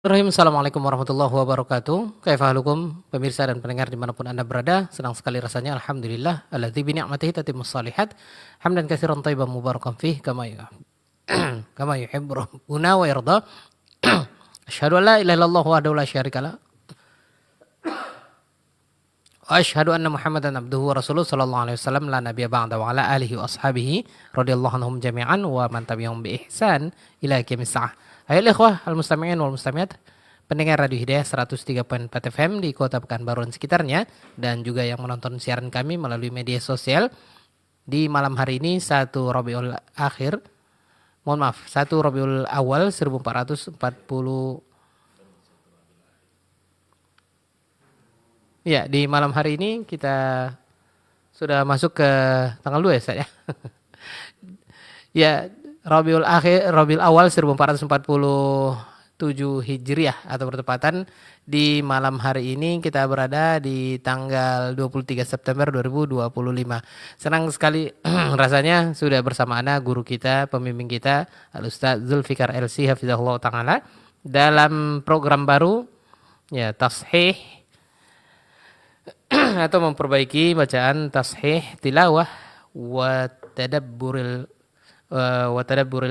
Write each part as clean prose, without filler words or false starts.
Assalamualaikum warahmatullahi wabarakatuh. Kaifahalukum pemirsa dan pendengar dimanapun Anda berada. Senang sekali rasanya alhamdulillah alladzi bi ni'matihi tatimmus shalihat. Hamdan katsiran thayyiban mubarakan fih kama yuhibbu rabbuna wa yarda. Asyhadu an la ilaha illallah wahdahu la syarikalah wa asyhadu anna Muhammadan abduhu wa rasuluh sallallahu alaihi wasallam la nabiyya ba'da wa ala alihi wa ashabihi radhiyallahu anhum jami'an wa man tabi'ahum bi ihsan ila yaumil sa'ah. Ayo ikhwah al-mustami'in wal mustami'at, pendengar Radio Hidayah 103.4 FM di Kota Pekanbaru dan sekitarnya, dan juga yang menonton siaran kami melalui media sosial di malam hari ini 1 Rabiul Akhir. Mohon maaf, 1 Rabiul Awal 1440. Ya, di malam hari ini kita sudah masuk ke tanggal 2 ya, saya. Ya, Rabiul Akhir, Rabiul Awal 1447 Hijriah atau bertepatan di malam hari ini kita berada di tanggal 23 September 2025. Senang sekali rasanya sudah bersama Anda guru kita, pembimbing kita, Al-Ustaz Zulfikar LC hafizahullah taala dalam program baru ya tashih atau memperbaiki bacaan tashih tilawah wa tadabburil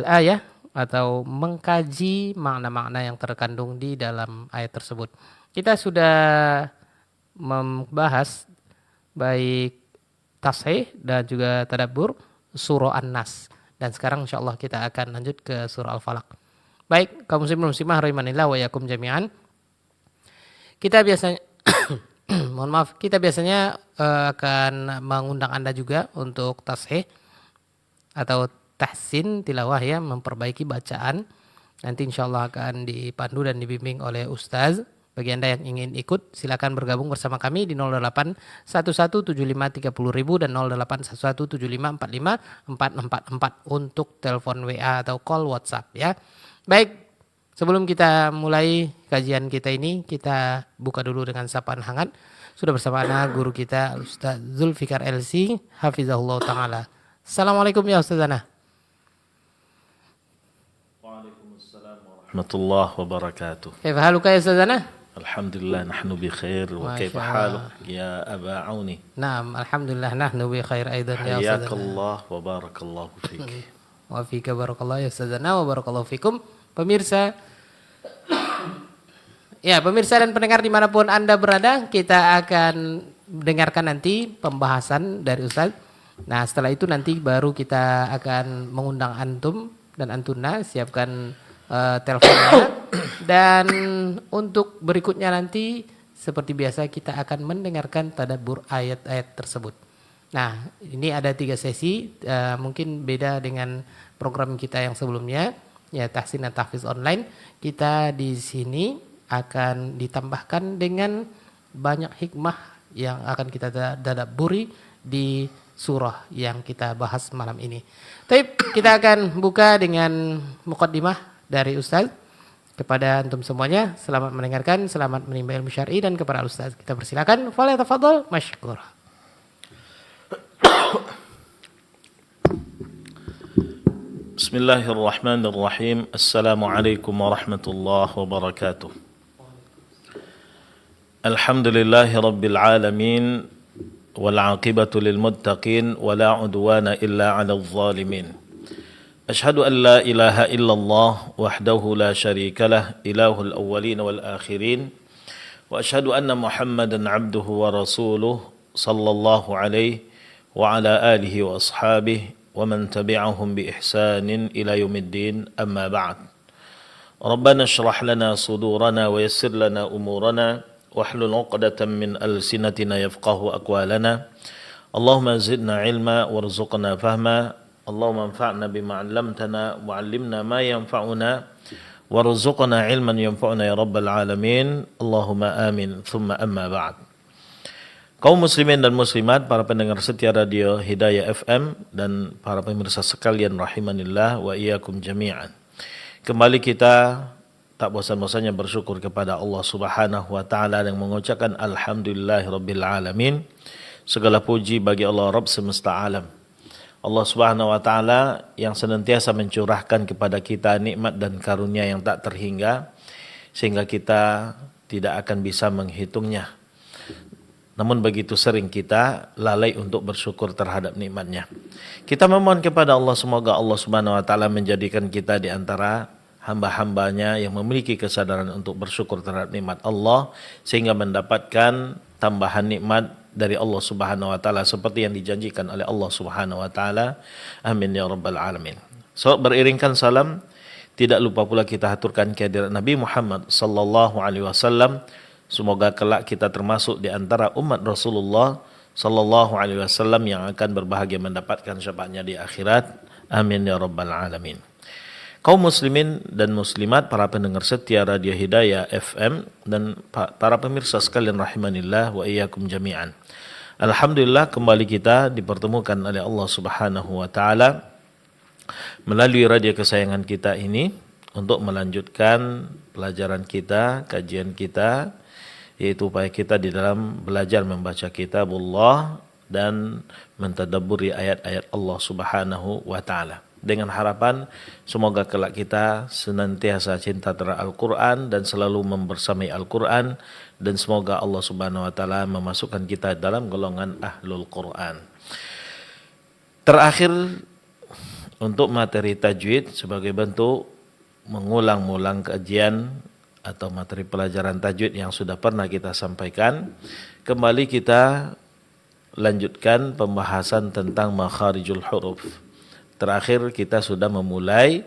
ayah atau mengkaji makna-makna yang terkandung di dalam ayat tersebut. Kita sudah membahas baik tashih dan juga tadabbur surah An-Nas, dan sekarang insyaallah kita akan lanjut ke surah Al-Falaq. Baik, kaum muslimin muslimah rahimanillah wa yakum jami'an. Kita biasanya mohon maaf, kita biasanya akan mengundang Anda juga untuk tashih atau tahsin tilawah ya, memperbaiki bacaan. Nanti insyaallah akan dipandu dan dibimbing oleh Ustaz. Bagi Anda yang ingin ikut, silakan bergabung bersama kami di 08 1175 30.000 dan 08 1175 45 444 untuk telepon WA atau call WhatsApp ya. Baik. Sebelum kita mulai kajian kita ini, kita buka dulu dengan sapaan hangat. Sudah bersama anak guru kita Ustaz Zulfikar LC hafizahullah taala. Assalamualaikum ya Ustazana. Waalaikumsalam warahmatullahi wabarakatuh. Kaifa haluka ya Ustazana? Alhamdulillah nahnu bi khair wa kaifa haluk ya Aba Auni? Naam, alhamdulillah nahnu bi khair aidan ya Ustazana. Hayakallah wa barakallahu fik. Wa fika barakallahu ya Ustazana wa barakallahu fikum. Pemirsa ya, pemirsa dan pendengar dimanapun Anda berada, kita akan dengarkan nanti pembahasan dari Ustaz. Nah, setelah itu nanti baru kita akan mengundang antum dan antuna, siapkan teleponnya. Dan untuk berikutnya nanti seperti biasa kita akan mendengarkan tadabbur ayat-ayat tersebut. Nah, ini ada 3 sesi, mungkin beda dengan program kita yang sebelumnya, ya tahsin dan tahfiz online. Kita di sini akan ditambahkan dengan banyak hikmah yang akan kita tadabburi di surah yang kita bahas malam ini. Baik, kita akan buka dengan muqaddimah dari Ustaz. Kepada antum semuanya, selamat mendengarkan, selamat menimba ilmu syar'i, dan kepada Ustaz kita persilakan, falyatafadhal masykur. Bismillahirrahmanirrahim. Assalamualaikum warahmatullahi wabarakatuh. Alhamdulillahi rabbil alamin wal aqibatu lil muttaqin wa la udwana illa 'alal zalimin. Ashhadu an la ilaha illallah wahdahu la syarika lah ilahul awwalin wal akhirin wa ashhadu anna Muhammadan 'abduhu wa rasuluh sallallahu alaihi wa ala alihi wa ashabihi ومن تبعهم بإحسان إلى يوم الدين أما بعد ربنا اشرح لنا صدورنا ويسر لنا أمورنا واحلل عقدة من ألسنتنا يفقه أقوالنا اللهم زدنا علما وارزقنا فهما اللهم انفعنا بما علمتنا وعلمنا ما ينفعنا وارزقنا علما ينفعنا يا رب العالمين اللهم آمين ثم أما بعد. Kaum muslimin dan muslimat, para pendengar setia Radio Hidayah FM dan para pemirsa sekalian rahimanillah wa iyyakum jami'an. Kembali kita tak bosan-bosannya bersyukur kepada Allah Subhanahu wa taala yang mengucapkan alhamdulillahirabbil alamin. Segala puji bagi Allah Rabb semesta alam. Allah Subhanahu wa taala yang senantiasa mencurahkan kepada kita nikmat dan karunia yang tak terhingga, sehingga kita tidak akan bisa menghitungnya. Namun begitu sering kita lalai untuk bersyukur terhadap nikmatnya. Kita memohon kepada Allah semoga Allah Subhanahu wa taala menjadikan kita di antara hamba-hambanya yang memiliki kesadaran untuk bersyukur terhadap nikmat Allah sehingga mendapatkan tambahan nikmat dari Allah Subhanahu wa taala seperti yang dijanjikan oleh Allah Subhanahu wa taala. Amin ya rabbal alamin. So, beriringkan salam, tidak lupa pula kita haturkan kehadirat Nabi Muhammad sallallahu alaihi wasallam. Semoga kelak kita termasuk di antara umat Rasulullah sallallahu alaihi wasallam yang akan berbahagia mendapatkan syafaatnya di akhirat. Amin ya rabbal alamin. Kaum muslimin dan muslimat, para pendengar setia Radio Hidayah FM dan para pemirsa sekalian rahimanillah wa iyyakum jami'an. Alhamdulillah kembali kita dipertemukan oleh Allah Subhanahu wa taala melalui radio kesayangan kita ini untuk melanjutkan pelajaran kita, kajian kita, yaitu upaya kita di dalam belajar membaca kitabullah dan mentadabburi ayat-ayat Allah Subhanahu wa taala. Dengan harapan semoga kelak kita senantiasa cinta terhadap Al-Quran dan selalu membersamai Al-Quran, dan semoga Allah Subhanahu wa taala memasukkan kita dalam golongan Ahlul Quran. Terakhir, untuk materi tajwid sebagai bentuk mengulang-ulang kajian atau materi pelajaran tajwid yang sudah pernah kita sampaikan, kembali kita lanjutkan pembahasan tentang makharijul huruf. Terakhir kita sudah memulai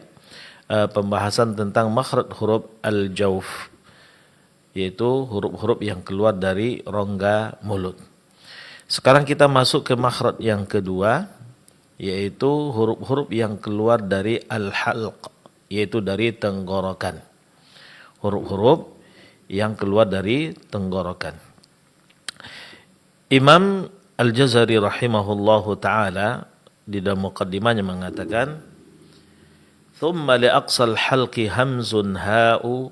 pembahasan tentang makhraj huruf al-jauf, yaitu huruf-huruf yang keluar dari rongga mulut. Sekarang kita masuk ke makhraj yang kedua, yaitu huruf-huruf yang keluar dari al-halq, yaitu dari tenggorokan. Huruf-huruf yang keluar dari tenggorokan. Imam Al-Jazari rahimahullahu ta'ala di dalam muqaddimahnya mengatakan, thumma li aqsal halqi hamzun ha'u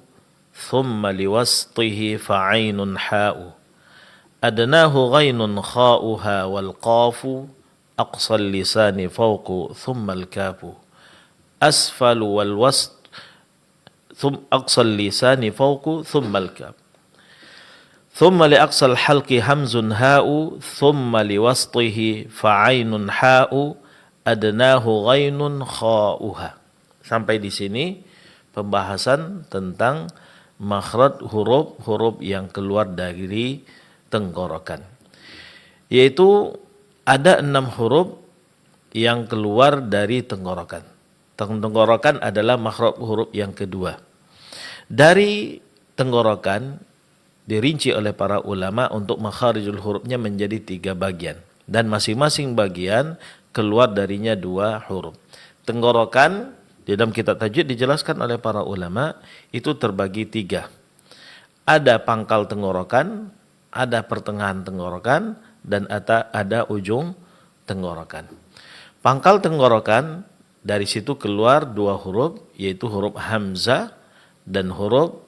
thumma li wastihi fa'ainun ha'u adnahu ghainun kha'uha wal qafu aqsal lisani fawqu thumma al kafu asfalu wal wast thumma aqsal lisani fawqu thumma al kaf thumma li aqsal halqi hamzun ha'u thumma li wastihi fa'ainun ha'u adnahu ghainun kha'uha. Sampai di sini pembahasan tentang makhraj huruf-huruf yang keluar dari tenggorokan. Yaitu ada 6 huruf yang keluar dari tenggorokan. Tenggorokan adalah makhraj huruf yang kedua. Dari tenggorokan dirinci oleh para ulama untuk makharijul hurufnya menjadi 3 bagian, dan masing-masing bagian keluar darinya 2 huruf. Tenggorokan di dalam kitab tajwid dijelaskan oleh para ulama itu terbagi 3. Ada pangkal tenggorokan, ada pertengahan tenggorokan, dan ada ujung tenggorokan. Pangkal tenggorokan, dari situ keluar 2 huruf, yaitu huruf hamzah dan huruf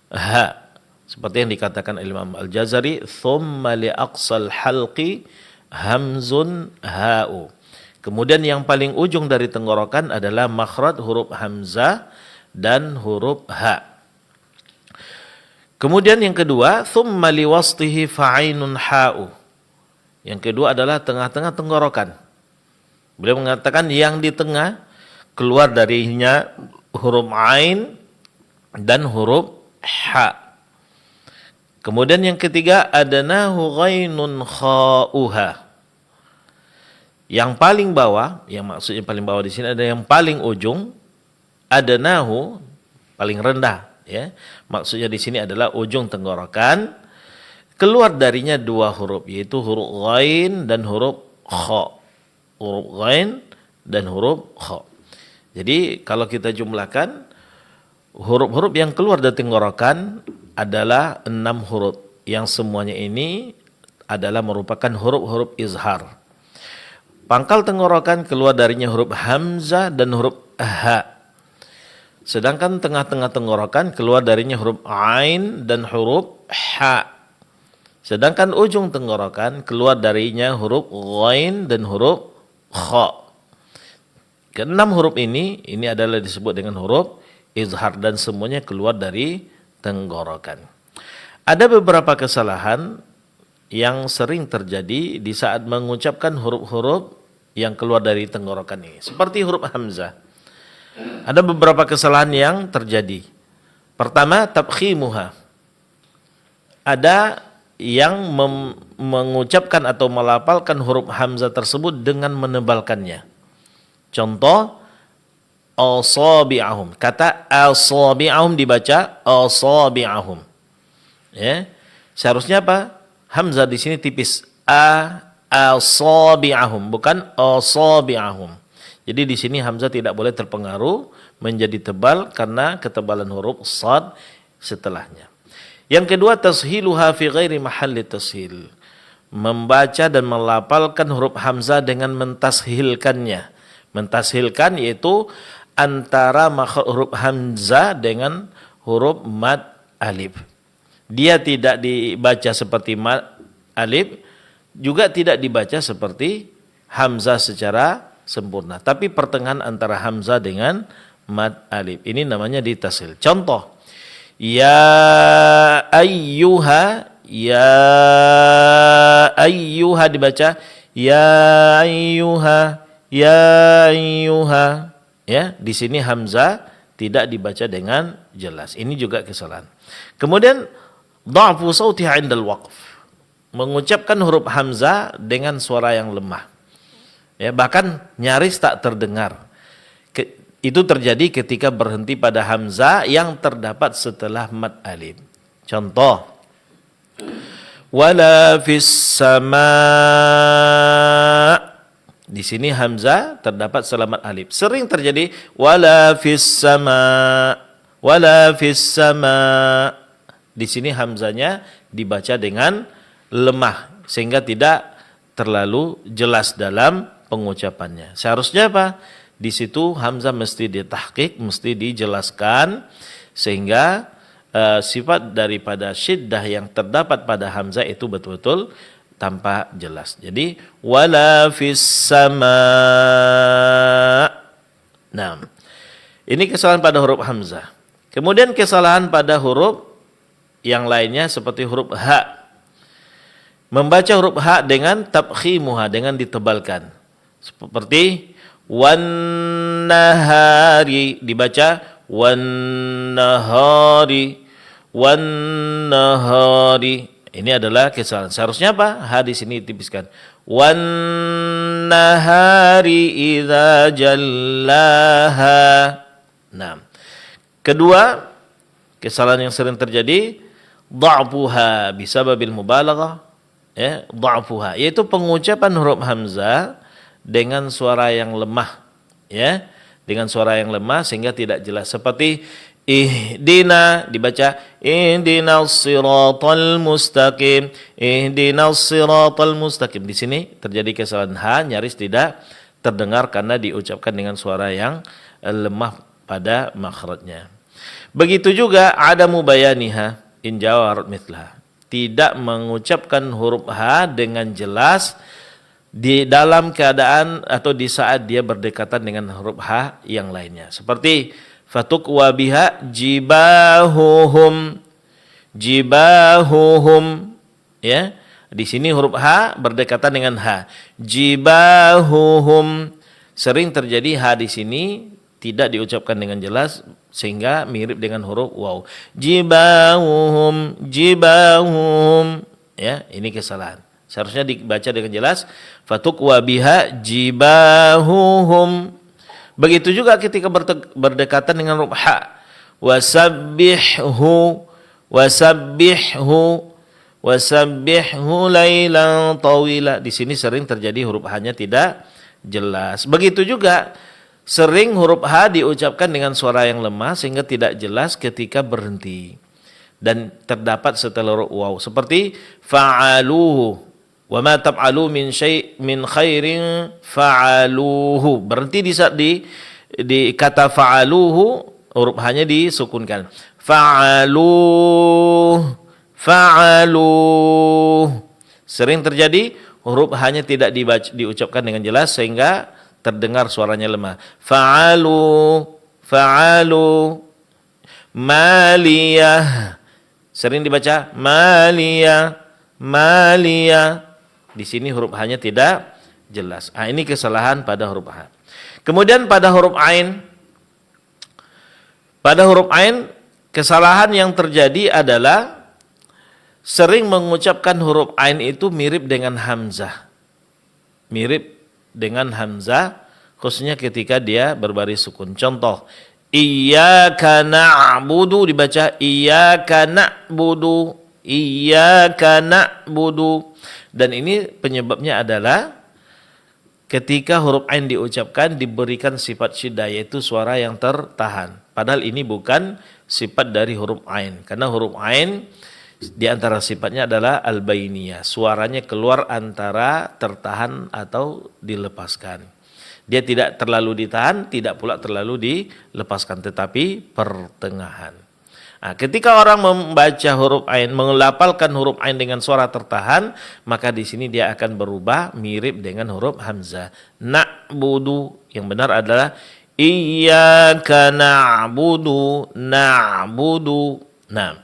ha. Seperti yang dikatakan Imam Al-Jazari, thumma li aqsal halqi hamzun ha'u. Kemudian yang paling ujung dari tenggorokan adalah makhraj huruf hamzah dan huruf ha. Kemudian yang kedua, thumma li wastihi fa'ainun ha'u. Yang kedua adalah tengah-tengah tenggorokan. Beliau mengatakan yang di tengah keluar darinya huruf ain dan huruf ha. Kemudian yang ketiga, adnahu ghainun kha'uha. Yang paling bawah, yang maksudnya paling bawah di sini ada yang paling ujung, adnahu paling rendah, ya. Maksudnya di sini adalah ujung tenggorokan, keluar darinya 2 huruf, yaitu huruf ghain dan huruf kha. Huruf ghain dan huruf kha. Jadi kalau kita jumlahkan, huruf-huruf yang keluar dari tenggorokan adalah 6 huruf, yang semuanya ini adalah merupakan huruf-huruf izhar. Pangkal tenggorokan keluar darinya huruf hamzah dan huruf ha. Sedangkan tengah-tengah tenggorokan keluar darinya huruf ain dan huruf ha. Sedangkan ujung tenggorokan keluar darinya huruf ghain dan huruf kha. Ke-6 huruf ini adalah disebut dengan huruf izhar dan semuanya keluar dari tenggorokan. Ada beberapa kesalahan yang sering terjadi di saat mengucapkan huruf-huruf yang keluar dari tenggorokan ini. Seperti huruf hamzah. Ada beberapa kesalahan yang terjadi. Pertama, tabkhimuha. Ada yang mengucapkan atau melafalkan huruf hamzah tersebut dengan menebalkannya. Contoh, asabi'ahum. Kata asabi'ahum dibaca asabi'ahum. Ya. Seharusnya apa? Hamzah di sini tipis. Asabi'ahum, bukan asabi'ahum. Jadi di sini hamzah tidak boleh terpengaruh menjadi tebal karena ketebalan huruf shad setelahnya. Yang kedua, tashiluha fi ghairi mahalli tashil. Membaca dan melafalkan huruf hamzah dengan mentashilkannya. Mentashilkan yaitu antara huruf hamzah dengan huruf mad alif. Dia tidak dibaca seperti mad alif, juga tidak dibaca seperti hamzah secara sempurna. Tapi pertengahan antara hamzah dengan mad alif. Ini namanya ditashil. Contoh, ya ayyuha dibaca ya ayyuha. Ya, di sini hamzah tidak dibaca dengan jelas. Ini juga kesalahan. Kemudian dha'fu sautiha 'indal waqf. Mengucapkan huruf hamzah dengan suara yang lemah. Ya, bahkan nyaris tak terdengar. Itu terjadi ketika berhenti pada hamzah yang terdapat setelah mad alif. Contoh, wala fis sama'. Di sini hamzah terdapat setelah mad alif. Sering terjadi wala fis sama', wala fis sama'. Di sini hamzahnya dibaca dengan lemah sehingga tidak terlalu jelas dalam pengucapannya. Seharusnya apa? Di situ hamzah mesti ditahqiq, mesti dijelaskan sehingga sifat daripada syiddah yang terdapat pada hamzah itu betul-betul tanpa jelas. Jadi wala fis sama. Nah, ini kesalahan pada huruf hamzah. Kemudian kesalahan pada huruf yang lainnya seperti huruf ha. Membaca huruf ha dengan tabkhimuha, dengan ditebalkan. Seperti wan nahari dibaca wan nahari, wan nahari. Ini adalah kesalahan. Seharusnya apa? Ha di sini tipiskan. Wan nahari idza jallaha. Nah, kedua kesalahan yang sering terjadi dha'fuha bisababil mubalaghah, ya, dha'fuha yaitu pengucapan huruf hamzah dengan suara yang lemah, ya, dengan suara yang lemah sehingga tidak jelas. Seperti ihdina dibaca ihdinas siratal mustaqim, ihdinas siratal mustaqim. Di sini terjadi kesalahan ha, nyaris tidak terdengar karena diucapkan dengan suara yang lemah pada makhrajnya. Begitu juga adamu bayaniha in jawarat mithlah. Tidak mengucapkan huruf ha dengan jelas di dalam keadaan atau di saat dia berdekatan dengan huruf ha yang lainnya. Seperti fatukwa biha jibahuhum, jibahuhum, ya. Di sini huruf ha berdekatan dengan ha. Jibahuhum. Sering terjadi ha di sini tidak diucapkan dengan jelas sehingga mirip dengan huruf waw. Jibahuhum, jibahuhum. Ya, ini kesalahan. Seharusnya dibaca dengan jelas fatukwa biha jibahuhum. Begitu juga ketika berdekatan dengan huruf ha. Wasabbihhu, wasabbihhu, wasabbihhu lailan tawila. Di sini sering terjadi huruf ha-nya tidak jelas. Begitu juga sering huruf ha diucapkan dengan suara yang lemah sehingga tidak jelas ketika berhenti. Dan terdapat setelah huruf waw seperti fa'aluhu. Wa ma tab'alu min min khairin fa'aluhu. Berhenti di kata fa'aluhu, huruf ha-nya disukunkan. Fa'aluh, fa'aluh. Sering terjadi huruf ha-nya tidak diucapkan dengan jelas sehingga terdengar suaranya lemah. Fa'alu, fa'alu. maliyah. Sering dibaca maliyah, maliyah. Di sini huruf H-nya tidak jelas. Ini kesalahan pada huruf H. Kemudian pada huruf Ain. Pada huruf Ain, kesalahan yang terjadi adalah sering mengucapkan huruf Ain itu mirip dengan hamzah. Mirip dengan hamzah, khususnya ketika dia berbaris sukun. Contoh, iyyaka na'budu dibaca iyyaka na'budu, iyyaka na'budu. Dan ini penyebabnya adalah ketika huruf Ain diucapkan diberikan sifat syiddah, yaitu suara yang tertahan. Padahal ini bukan sifat dari huruf Ain. Karena huruf Ain di antara sifatnya adalah al-bainiyah. Suaranya keluar antara tertahan atau dilepaskan. Dia tidak terlalu ditahan, tidak pula terlalu dilepaskan, tetapi pertengahan. Nah, ketika orang membaca huruf Ain, mengelafalkan huruf Ain dengan suara tertahan, maka di sini dia akan berubah mirip dengan huruf hamzah. Na'budu, yang benar adalah iyyaka na'budu, na'budu. Nah,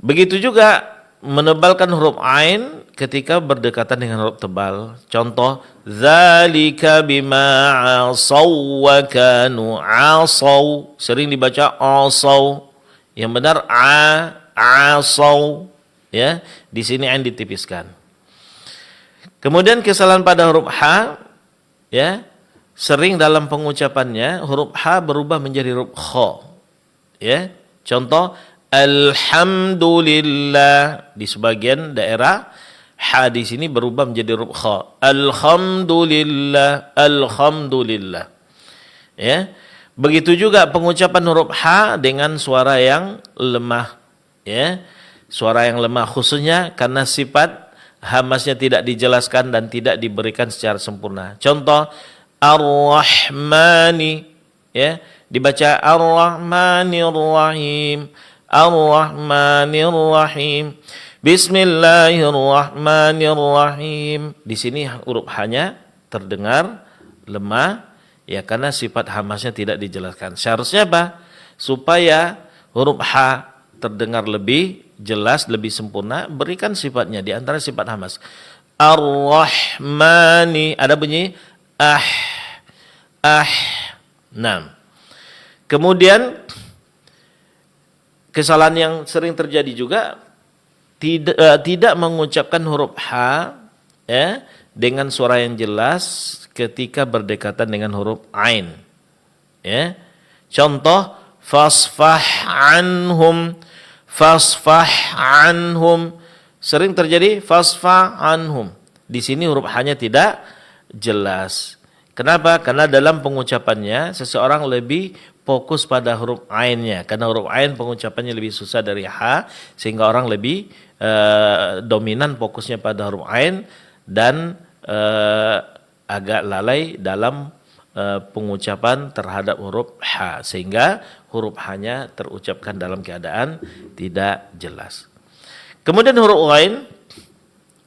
begitu juga menebalkan huruf Ain ketika berdekatan dengan huruf tebal. Contoh, dzalika bima asaw wa kanu asaw. Sering dibaca asaw. Yang benar asaw. Ya, di sini Ain ditipiskan. Kemudian kesalahan pada huruf H, ya, sering dalam pengucapannya huruf H berubah menjadi huruf kha. Ya, contoh alhamdulillah, di sebagian daerah H di sini berubah menjadi huruf kha. Alhamdulillah, alhamdulillah. Ya. Begitu juga pengucapan huruf H dengan suara yang lemah. Ya. Suara yang lemah khususnya karena sifat hamasnya tidak dijelaskan dan tidak diberikan secara sempurna. Contoh Ar-Rahmani, ya, dibaca Ar-Rahmanir Rahim. Ar-Rahmanir Rahim. Bismillahirrahmanirrahim. Di sini huruf H-nya terdengar lemah, ya, karena sifat hamasnya tidak dijelaskan. Seharusnya apa? Supaya huruf H terdengar lebih jelas, lebih sempurna, berikan sifatnya di antara sifat hamas. Ar-Rahmani, ada bunyi Nah, kemudian kesalahan yang sering terjadi juga tidak mengucapkan huruf H, ya, dengan suara yang jelas ketika berdekatan dengan huruf Ain. Ya. Contoh fasfah anhum, fasfah anhum. Sering terjadi fasfah anhum. Di sini huruf H-nya tidak jelas. Kenapa? Karena dalam pengucapannya seseorang lebih fokus pada huruf Ainnya. Karena huruf Ain pengucapannya lebih susah dari H, sehingga orang lebih dominan fokusnya pada huruf Ain dan agak lalai dalam pengucapan terhadap huruf H, sehingga huruf H-nya terucapkan dalam keadaan tidak jelas. Kemudian huruf Ghain,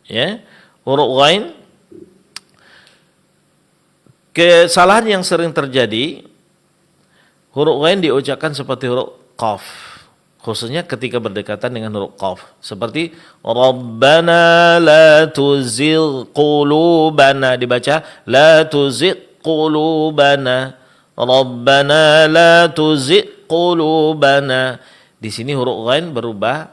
ya, huruf Ghain, kesalahan yang sering terjadi, huruf Ghain diucapkan seperti huruf Qaf. Khususnya ketika berdekatan dengan huruf Qaf. Seperti Rabbana la tuzigh qulubana, dibaca la tuzigh qulubana. Rabbana la tuzigh qulubana. Di sini huruf Ghain berubah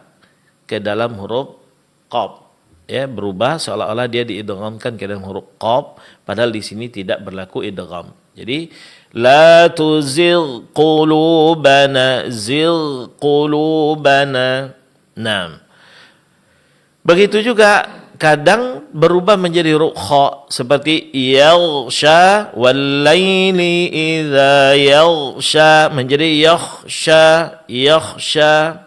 ke dalam huruf Qaf. Ya, berubah seolah-olah dia diidghamkan ke dalam huruf Qaf, padahal di sini tidak berlaku idgham. Jadi la tuzigh qulubana, zigh qulubana. Nah, begitu juga kadang berubah menjadi huruf kha, seperti yaghsha wal laili idza yaghsha menjadi yakhsha, yakhsha.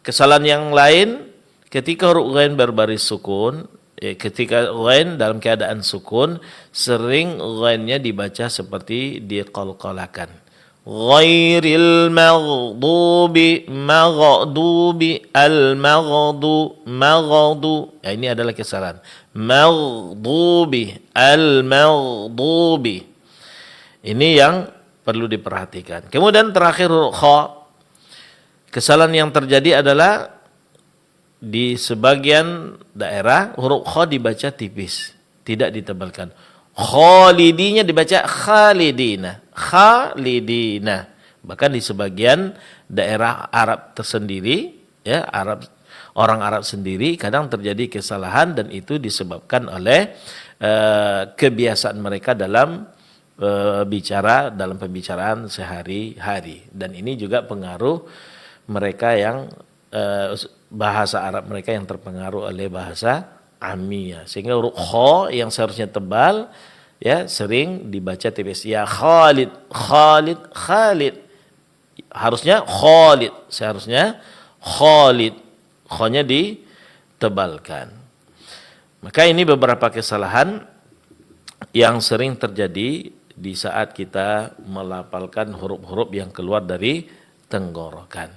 Kesalahan yang lain ketika huruf ghain berbaris sukun, ketika ghain dalam keadaan sukun, sering ghainnya dibaca seperti diqalqalakan. Ghairil maghdubi, maghdubi, al-maghdu, maghdu. Ya, ini adalah kesalahan. Maghdubi, al-maghdubi. Ini yang perlu diperhatikan. Kemudian terakhir huruf kha. Kesalahan yang terjadi adalah di sebagian daerah huruf kha dibaca tipis, tidak ditebalkan. Khalidinya dibaca khalidina, khalidina. Bahkan di sebagian daerah Arab tersendiri, ya orang Arab sendiri kadang terjadi kesalahan dan itu disebabkan oleh kebiasaan mereka dalam bicara dalam pembicaraan sehari-hari, dan ini juga pengaruh mereka yang bahasa Arab mereka yang terpengaruh oleh bahasa Amiyah, sehingga huruf kha yang seharusnya tebal ya sering dibaca tipis. Ya Khalid, Khalid, Khalid. Harusnya Khalid, seharusnya Khalid. Kha-nya ditebalkan. Maka ini beberapa kesalahan yang sering terjadi di saat kita melafalkan huruf-huruf yang keluar dari tenggorokan.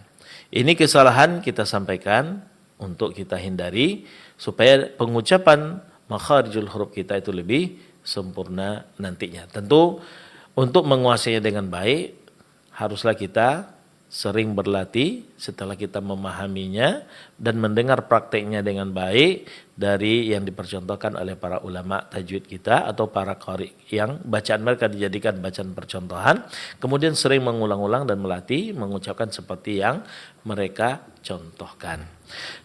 Ini kesalahan kita sampaikan untuk kita hindari supaya pengucapan makharijul huruf kita itu lebih sempurna nantinya. Tentu untuk menguasainya dengan baik haruslah kita sering berlatih setelah kita memahaminya dan mendengar prakteknya dengan baik dari yang dipercontohkan oleh para ulama tajwid kita atau para qari yang bacaan mereka dijadikan bacaan percontohan, kemudian sering mengulang-ulang dan melatih mengucapkan seperti yang mereka contohkan.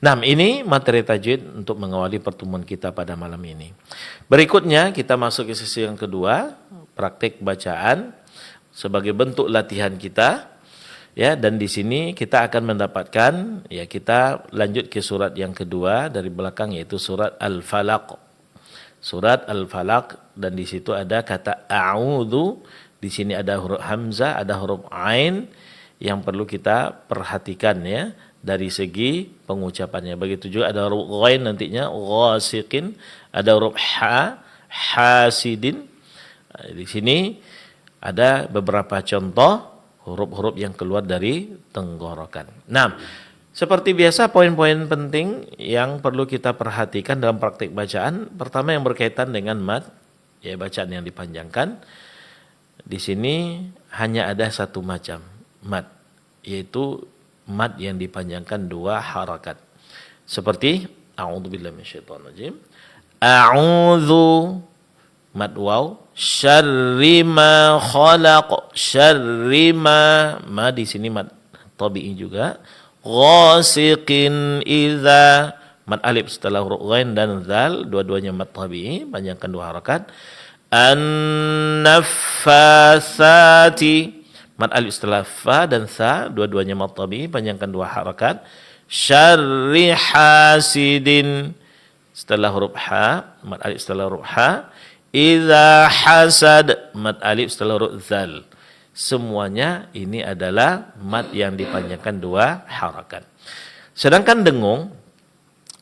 Nah, ini materi tajwid untuk mengawali pertemuan kita pada malam ini. Berikutnya kita masuk ke sesi yang kedua, praktek bacaan sebagai bentuk latihan kita. Ya, dan di sini kita akan mendapatkan, ya kita lanjut ke surat yang kedua dari belakang yaitu surat Al-Falaq. Surat Al-Falaq, dan di situ ada kata a'udzu, di sini ada huruf hamzah, ada huruf ain yang perlu kita perhatikan ya dari segi pengucapannya. Begitu juga ada huruf ghain nantinya ghasiqin, ada huruf ha, hasidin. Di sini ada beberapa contoh huruf-huruf yang keluar dari tenggorokan. Nah, seperti biasa poin-poin penting yang perlu kita perhatikan dalam praktik bacaan. Pertama yang berkaitan dengan mad, ya bacaan yang dipanjangkan. Di sini hanya ada satu macam mad, yaitu mad yang dipanjangkan dua harakat. Seperti a'udzubillahi minasyaitonirrajim. A'udzu mad waw, syarri ma khalaq, syarri ma di sini mad tabi'i juga. Ghasiqin idza, mad alif setelah huruf ghain dan zal, dua-duanya mad tabi'i, panjangkan dua harakat. An-naffatsati, mad alif setelah fa dan sa, dua-duanya mad tabi'i, panjangkan dua harakat. Syarri hasidin, setelah huruf ha, mad alif setelah huruf ha. Idza hasad, mad alif setelah huruf zal. Semuanya ini adalah mad yang dipanjangkan dua harakat. Sedangkan dengung,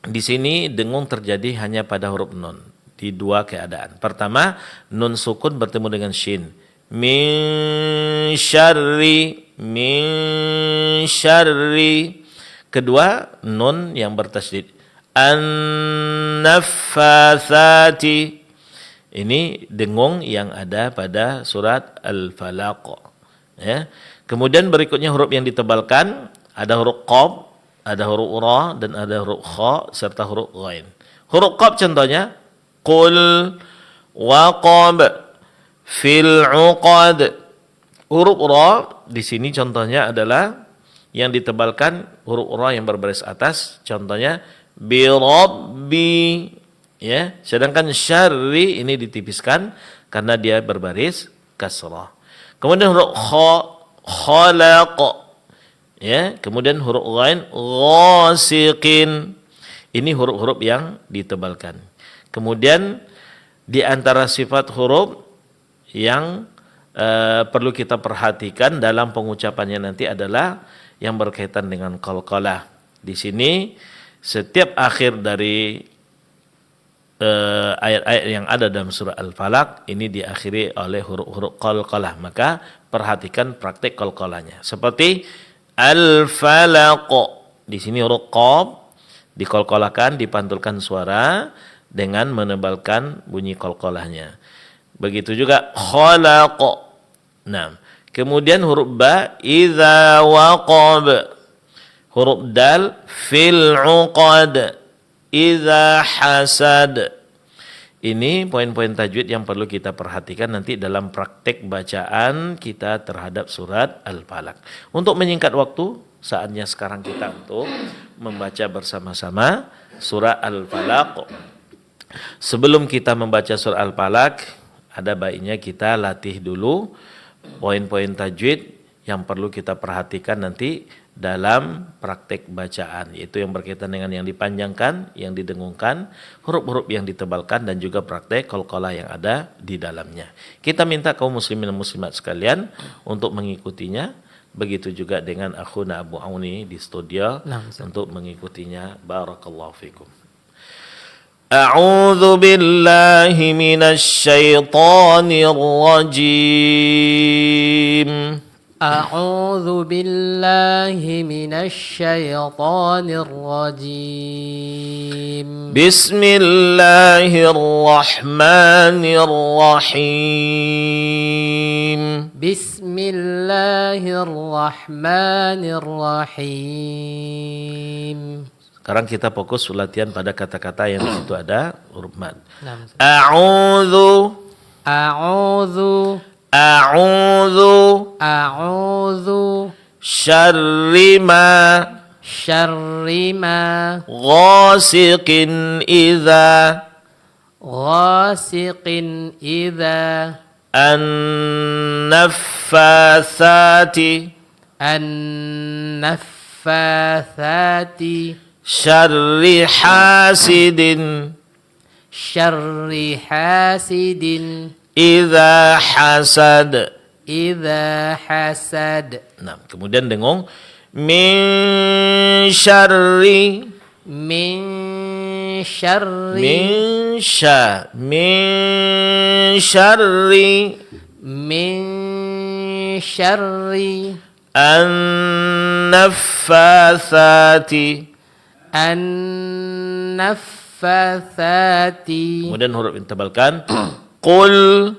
di sini dengung terjadi hanya pada huruf nun di dua keadaan. Pertama, nun sukun bertemu dengan shin. Min syarri, min syarri. Kedua, nun yang bertasydid. An-naffatsati. Ini dengung yang ada pada surat Al-Falaq. Ya. Kemudian berikutnya huruf yang ditebalkan, ada huruf qaf, ada huruf ra, dan ada huruf kha serta huruf ghain. Huruf qaf contohnya qul waqab fil uqad. Huruf ra di sini contohnya adalah yang ditebalkan huruf ra yang berbaris atas, contohnya bi rabbi. Ya, sedangkan syarri ini ditipiskan karena dia berbaris kasrah. Kemudian huruf kha, khalaq. Ya, kemudian huruf ghain ghasiqin. Ini huruf-huruf yang ditebalkan. Kemudian di antara sifat huruf yang perlu kita perhatikan dalam pengucapannya nanti adalah yang berkaitan dengan qalqalah. Di sini setiap akhir dari ayat-ayat yang ada dalam surah Al-Falaq ini diakhiri oleh huruf-huruf qalqalah, maka perhatikan praktik qalqalahnya. Seperti Al-Falaq, di sini huruf qaf diqalqalahkan, dipantulkan suara dengan menebalkan bunyi qalqalahnya. Begitu juga khalaq. Nah, Kemudian huruf ba idza waqab. Huruf dal fil uqad idza hasad. Ini poin-poin tajwid yang perlu kita perhatikan nanti dalam praktek bacaan kita terhadap surat Al-Falaq. Untuk menyingkat waktu, saatnya sekarang kita untuk membaca bersama-sama surat Al-Falaq. Sebelum kita membaca surat Al-Falaq, ada baiknya kita latih dulu poin-poin tajwid yang perlu kita perhatikan nanti dalam praktek bacaan, yaitu yang berkaitan dengan yang dipanjangkan, yang didengungkan, huruf-huruf yang ditebalkan, dan juga praktek qalqalah yang ada di dalamnya. Kita minta kaum muslimin dan muslimat sekalian untuk mengikutinya, begitu juga dengan akhuna Abu Auni di studio untuk mengikutinya. Barakallahu fikum. A'udzu billahi minasy syaithanir rajim. أعوذ بالله من الشيطان الرجيم بسم الله الرحمن الرحيم بسم الله الرحمن الرحيم. Sekarang kita fokus latihan pada kata-kata yang di situ ada huruf mad. A'udzu A'udzu syarri ma ghasiqin idza an-naffathati syarri hasidin idza hasad. Nah, kemudian dengung min syarri an-naffathati. Kemudian huruf yang ditebalkan Qul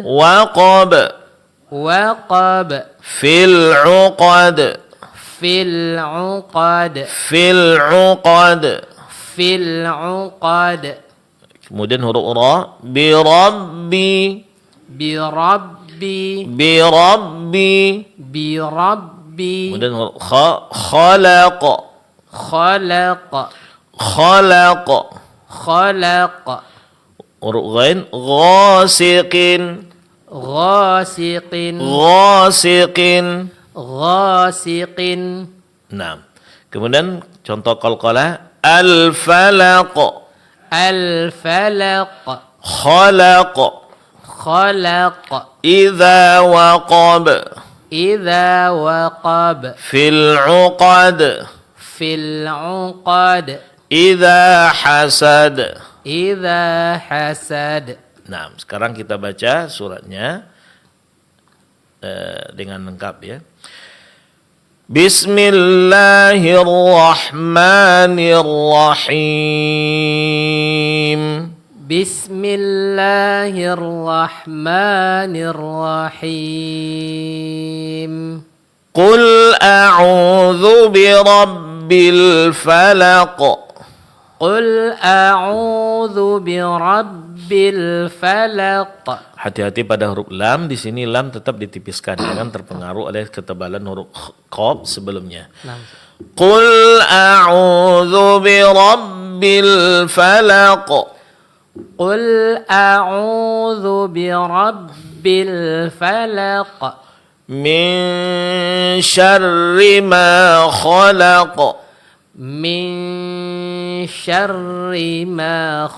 waqab fil uqad. Kemudian huruf ra bi rabbi. Kemudian huruf kha khalaq. Huruf ghain ghasiqin. Nah, kemudian contoh qalqalah al-falaq. Khalaq. Idza waqab. Fil uqad. Idza hasad. Nah, sekarang kita baca suratnya dengan lengkap ya. Bismillahirrahmanirrahim. Qul a'udzu birabbil falaq. Hati-hati pada huruf lam. Di sini lam tetap ditipiskan, jangan terpengaruh oleh ketebalan huruf qaf sebelumnya. Qul a'udzu birabbil falaq. Min syarri ma khalaq. Min syarri ma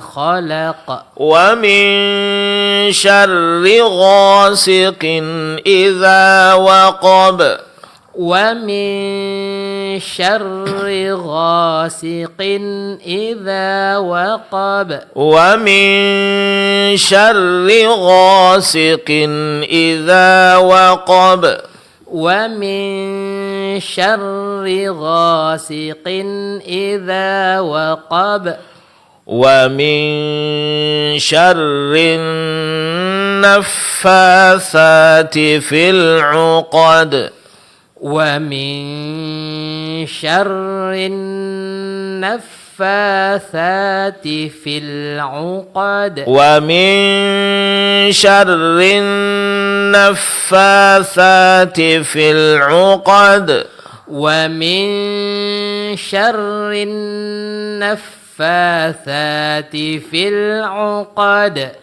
khalaq. Wa min syarri ghasiqin idza waqab. Wa min syarri ghasiqin idza waqab. Wa min syarri ghasiqin idza waqab. Wa min syarrin naffatsati fil 'uqad. Wa min syarrin naffatsati fil 'uqad. Wa min syarrin naffatsati fil 'uqad. Wa min syarrin naffatsati fil 'uqad.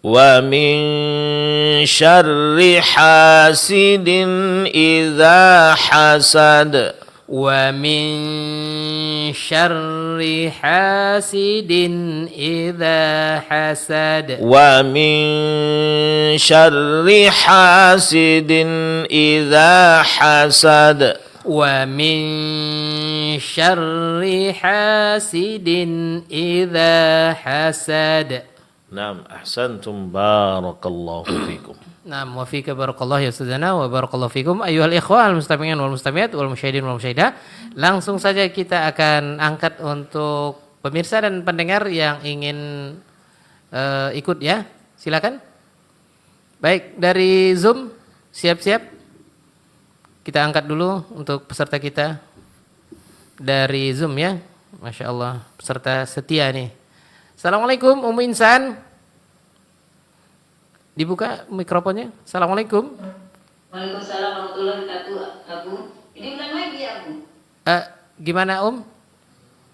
Wa min syarri hasidin idza hasad. Wa min syarri hasidin idza hasad. Wa min syarri hasidin idza hasad. Wa min syarri hasidin idza hasad. Naam, ahsantum, barakallahu fikum. Naam, wa fika barakallahu ya Ustazana wa barakallahu fikum ayyuhal ikhwah al-mustami'in wal mustami'at wal musyahidin wal musyahidah. Langsung saja kita akan angkat untuk pemirsa dan pendengar yang ingin ikut ya. Silakan. Baik, dari Zoom siap-siap. Kita angkat dulu untuk peserta kita dari Zoom ya. Masya Allah, peserta setia nih. Assalamualaikum Ummu Insan. Dibuka mikrofonnya. Assalamualaikum. Waalaikumsalam warahmatullahi wabarakatuh. Abu, ini ulang lagi ya, Abu? Gimana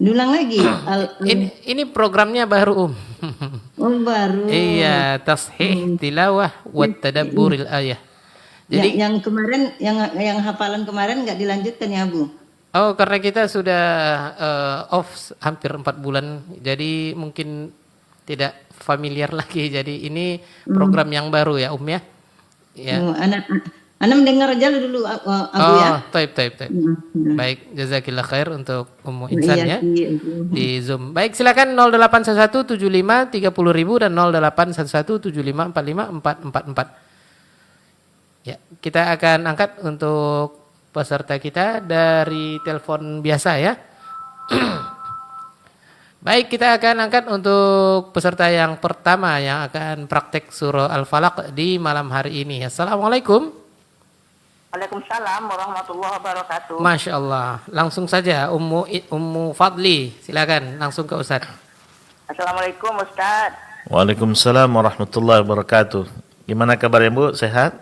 Diulang lagi. Ini programnya baru Oh, baru. Iya, tashih tilawah wa tadabburil ayah. Jadi yang kemarin yang hafalan kemarin nggak dilanjutkan ya, Bu? oh, karena kita sudah off hampir 4 bulan, jadi mungkin tidak familiar lagi. Jadi ini program yang baru ya, ya. Ya. Anak mendengar aja dulu, Abu ya. Taib. Baik, jazakillah khair untuk Ummu Insan ya. Di Zoom. Baik, silakan 08117530.000 dan 0811754544. Ya, kita akan angkat untuk peserta kita dari telepon biasa ya. Baik, kita akan angkat untuk peserta yang pertama yang akan praktek surah Al-Falaq di malam hari ini. Assalamualaikum. Waalaikumsalam warahmatullahi wabarakatuh. Masya Allah. Langsung saja Ummu Fadli. Silakan langsung ke Ustaz. Assalamualaikum Ustaz. Waalaikumsalam warahmatullahi wabarakatuh. Gimana kabarnya Bu? Sehat?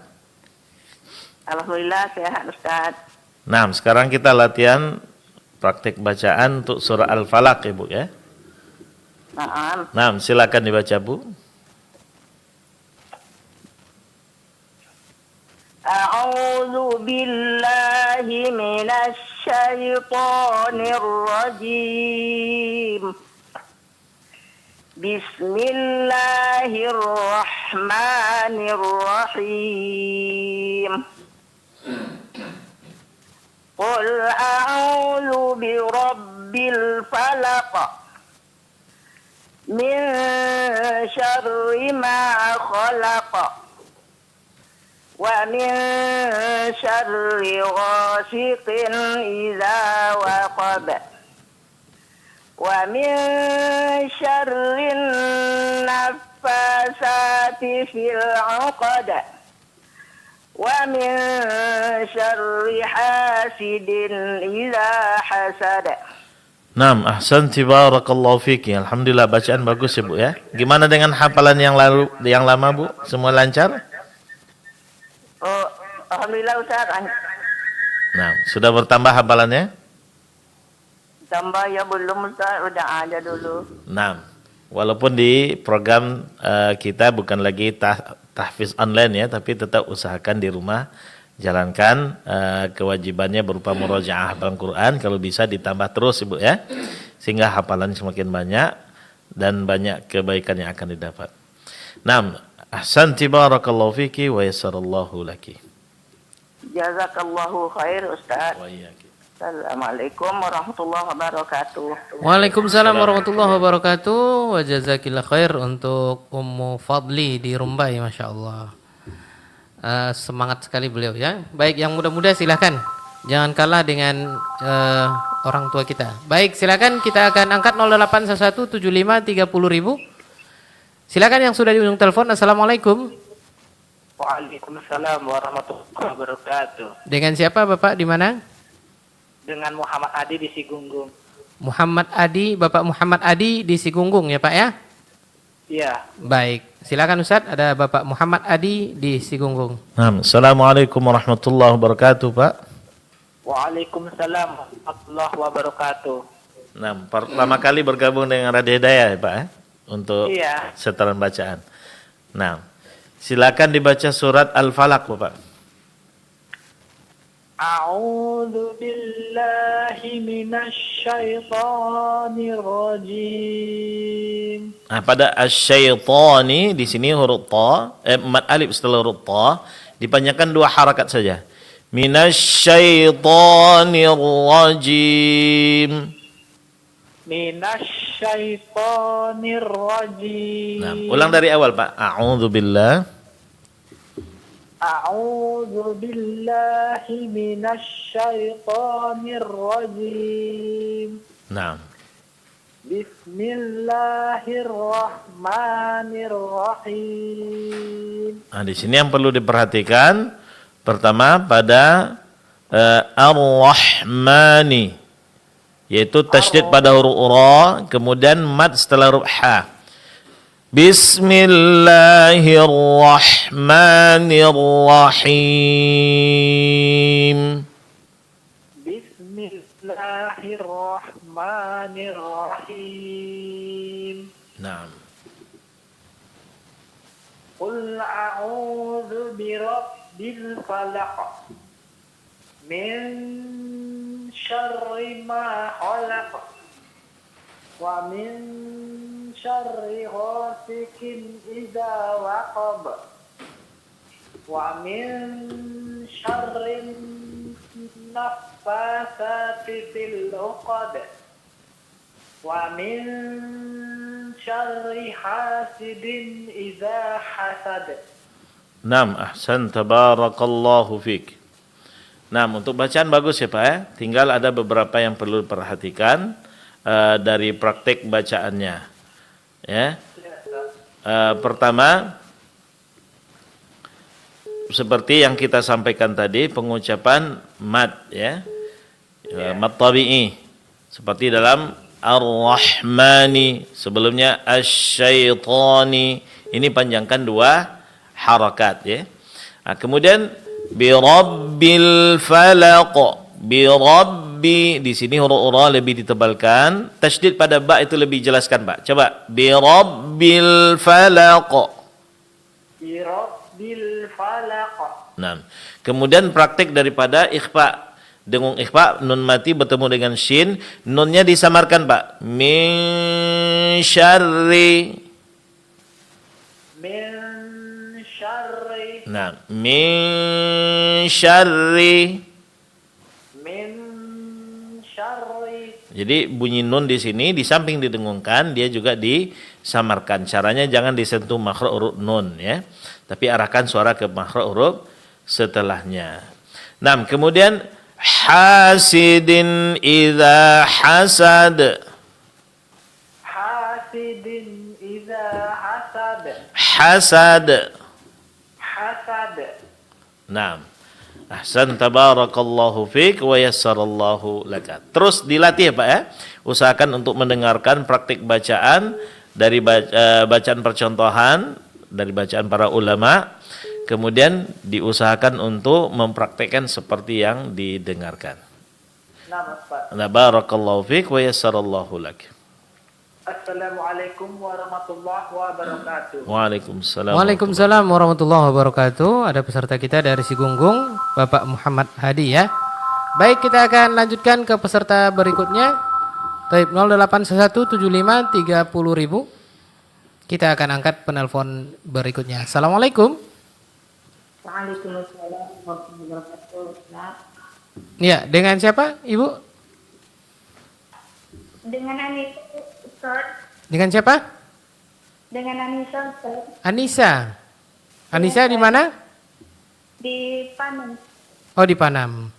Alhamdulillah sehat Ustaz. Nah, sekarang kita latihan praktik bacaan untuk surah Al-Falaq ya Bu ya. Naam. Nah, silakan dibaca Bu. A'udzu billahi minasy syaithanir rajim. Bismillahirrahmanirrahim. Qul a'udzu birabbil falaq min syarri ma khalaq wa min syarri ghasiqin idza waqab wa min syarri naffasati fil 'uqad wa min syarri hasidin idza hasad. Naam, ahsanti, barakallahu fiki. Alhamdulillah, bacaan bagus ya Bu ya. Gimana dengan hafalan yang lama Bu? Semua lancar? Oh, alhamdulillah Ustaz. Nah, sudah bertambah hafalannya? Tambah ya belum Ustaz, udah ada dulu. Nah, walaupun di program kita bukan lagi tahfiz online ya, tapi tetap usahakan di rumah jalankan kewajibannya berupa murojaah hafalan Quran, kalau bisa ditambah terus Ibu ya, sehingga hafalan semakin banyak dan banyak kebaikan yang akan didapat. Naam, ahsanti, barakallahu fiki wa yassarallahu laki. Jazakallahu khair Ustaz. Wa iyyaki. Assalamualaikum warahmatullahi wabarakatuh. Waalaikumsalam warahmatullahi wabarakatuh. Wa jazakillah khair untuk Ummu Fadli di Rumbai, Masya Allah. Semangat sekali beliau ya. Baik, yang muda-muda silakan. Jangan kalah dengan orang tua kita. Baik, silakan kita akan angkat 08117530.000. Silakan yang sudah di ujung telepon. Assalamualaikum. Waalaikumsalam warahmatullahi wabarakatuh. Dengan siapa Bapak di mana? Dengan Muhammad Adi di Sigunggung. Muhammad Adi, Bapak Muhammad Adi di Sigunggung ya Pak ya? Iya. Baik, silakan Ustaz, ada Bapak Muhammad Adi di Sigunggung. Assalamualaikum warahmatullahi wabarakatuh, Pak. Waalaikumsalam warahmatullahi wabarakatuh. Nah, pertama kali bergabung dengan Radio Hidayah ya, Pak, untuk Iya. setelan bacaan. Nah, silakan dibaca surat Al-Falaq, Bapak. A'udzu billahi minasy syaithanir rajim. Nah, pada asyaitani di sini huruf ta, mad alif setelah huruf ta dipanjangkan 2 harakat saja. Minasyaitonir rajim. Minasy syaithanir rajim. Nah, ulang dari awal, Pak. A'udzubillah. A'udzu billahi minasy syaithanir rajim. Nah, Bismillahirrahmanirrahim. nah di sini yang perlu diperhatikan pertama pada Ar-Rahmani, yaitu tasydid pada huruf ra, kemudian mad setelah huruf ha. Bismillahirrahmanirrahim. Bismillahirrahmanirrahim. Nah, Qul a'udzu birabbil falaq min syarri ma khalaq wa min syarri ghasikin idza waqab wa min syarri naffasati fil 'uqad wa min syarri hasidin idza hasad. Naam, ahsan, tabarakallahu fik. Nah, untuk bacaan bagus ya Pak ya. Tinggal ada beberapa yang perlu diperhatikan dari praktek bacaannya. Ya. Pertama, seperti yang kita sampaikan tadi, pengucapan mad ya. Mad tabi'i. Seperti dalam Ar-Rahmani, sebelumnya Asy-Syaitani. Ini panjangkan 2 harakat ya. Nah, kemudian birabbil falaq, birabbi, di sini huruf ra lebih ditebalkan, tasydid pada ba itu lebih jelaskan Pak. Coba birabbil falaq. Birabbil falaq. Nah, kemudian praktek daripada ikhfa. Dengung ikhfa, nun mati bertemu dengan shin, nunnya disamarkan Pak. Min syarri. Min syarri. Nah, min syarri. Min syarri. Jadi bunyi nun di sini di samping didengungkan, dia juga disamarkan. Caranya jangan disentuh makhraj huruf nun ya, tapi arahkan suara ke makhraj huruf setelahnya. Nah, kemudian hasidin idza hasad. Hasidin idza hasad. Hasad. Hasad. Nah, ahsan, tabarakallahu fik wa yassarallahu laka. Terus dilatih Pak ya. Usahakan untuk mendengarkan praktik bacaan dari bacaan percontohan dari bacaan para ulama. Kemudian diusahakan untuk mempraktekkan seperti yang didengarkan. Nah, Pak. Nah, barakallahu fik wa yassarallahu lak. Assalamualaikum warahmatullahi wabarakatuh. Waalaikumsalam. Waalaikumsalam warahmatullahi wabarakatuh. Ada peserta kita dari Sigunggung, Bapak Muhammad Hadi ya. Baik, kita akan lanjutkan ke peserta berikutnya. Taib 08117530.000. Kita akan angkat penelpon berikutnya. Assalamualaikum. Waalaikumsalam warahmatullahi wabarakatuh. Ya, dengan siapa Ibu? Dengan Anissa, Ustaz. Dengan siapa? Dengan Anissa, Ustaz. Anissa. Anissa di mana? Di Panam. Oh, di Panam.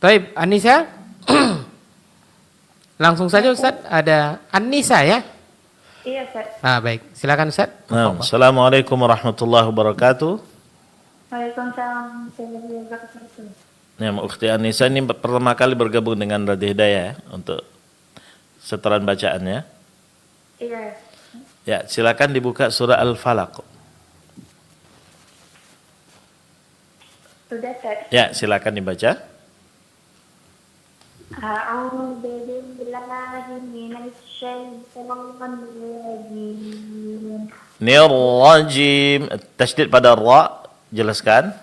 Baik, Anissa. Langsung saja Ustaz, ada Anissa ya? Iya, Ustaz. Baik. Silakan Ustaz. Nah, Assalamualaikum warahmatullahi wabarakatuh. Waalaikumsalam warahmatullahi wabarakatuh. Ya, Ukhti Anissa ini pertama kali bergabung dengan Radio Hidayah ya, untuk setoran bacaannya. Iya. Ya, silakan dibuka surah Al-Falaq. Sudah, Ustaz. Ya, silakan dibaca. A'udzu billahi minasy syaithanir rajim. Nirrajim. Tasydid pada ra, jelaskan.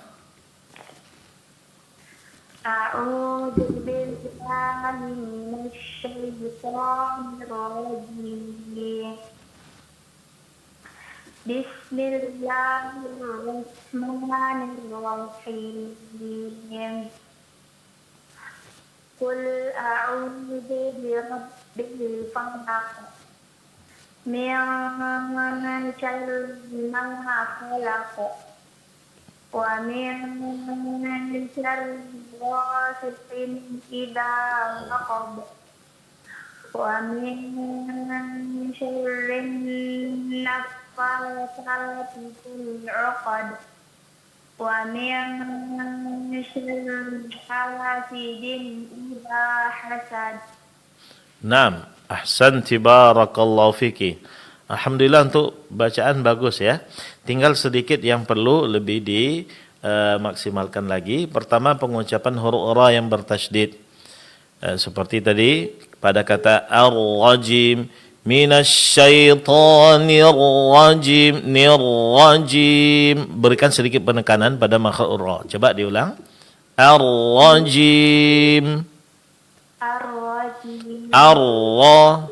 A'udzu billahi minasy syaithanir rajim. Bismillahirrahmanirrahim. Qul a'udzu birabbil falaq. Min syarri ma khalaq. Wa min syarri ghasiqin idza waqab. Wa min syarri naffatsati fil 'uqad. Wa min syarri hasidin idza hasad. Naam, ahsanti barakallahu fiki. Alhamdulillah untuk bacaan bagus ya. Tinggal sedikit yang perlu lebih dimaksimalkan lagi. Pertama, pengucapan huruf ra yang bertasydid. Seperti tadi pada kata ar-rajim, minasyaitonir rajim, nirrajim. Berikan sedikit penekanan pada makhraj ra. Coba diulang. Ar-rajim. Ar-rajim. Ar-ra.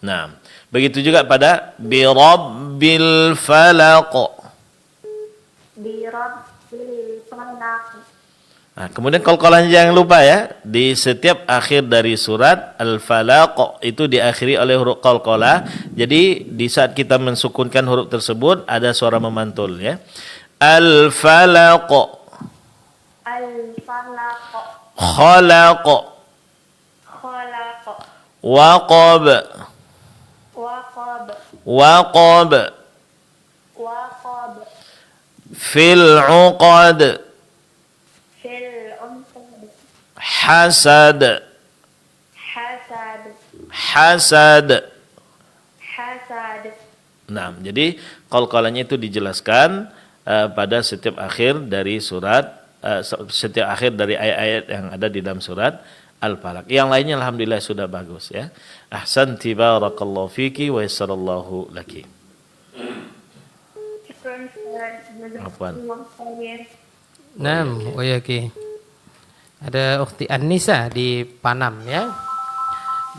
Nah, begitu juga pada birabbil falaq. Birabbil falaq. Nah, kemudian qalqalah jangan lupa ya, di setiap akhir dari surat Al-Falaq itu diakhiri oleh huruf qalqalah. Jadi di saat kita mensukunkan huruf tersebut ada suara memantul ya. Al-Falaq. Al-falaq. Khalaq. Khalaq. Waqab. Waqab. Waqab. Waqab. Fil 'uqad. Fil 'uqad. Hasad. Hasad. Hasad. Hasad. Nah, jadi qalqalahnya itu dijelaskan pada setiap akhir dari surat, setiap akhir dari ayat-ayat yang ada di dalam surat Al-Falaq. Yang lainnya alhamdulillah sudah bagus ya. Ahsanti barakallahu fiki wa yassarallahu laki. Syukran, Ustaz. Afwan. Jazakumullah khair. Naam, wayaki. Ada Ukhti Anissa di Panam ya.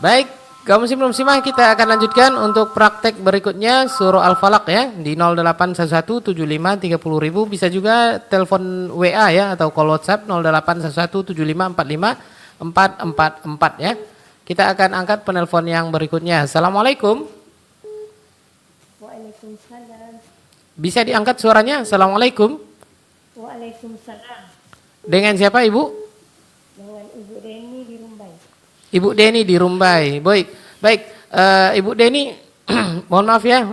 Baik, kaum muslim muslimah, kita akan lanjutkan untuk praktek berikutnya surah Al-Falaq ya di 08117530.000. Bisa juga telepon WA ya atau call WhatsApp 08117545 444 ya. Kita akan angkat penelpon yang berikutnya. Assalamualaikum. Waalaikumsalam. Bisa diangkat suaranya? Assalamualaikum. Waalaikumsalam. Dengan siapa Ibu? Dengan Ibu Deni di Rumbai. Ibu Deni di Rumbai. Baik. Ibu Deni, mohon maaf ya,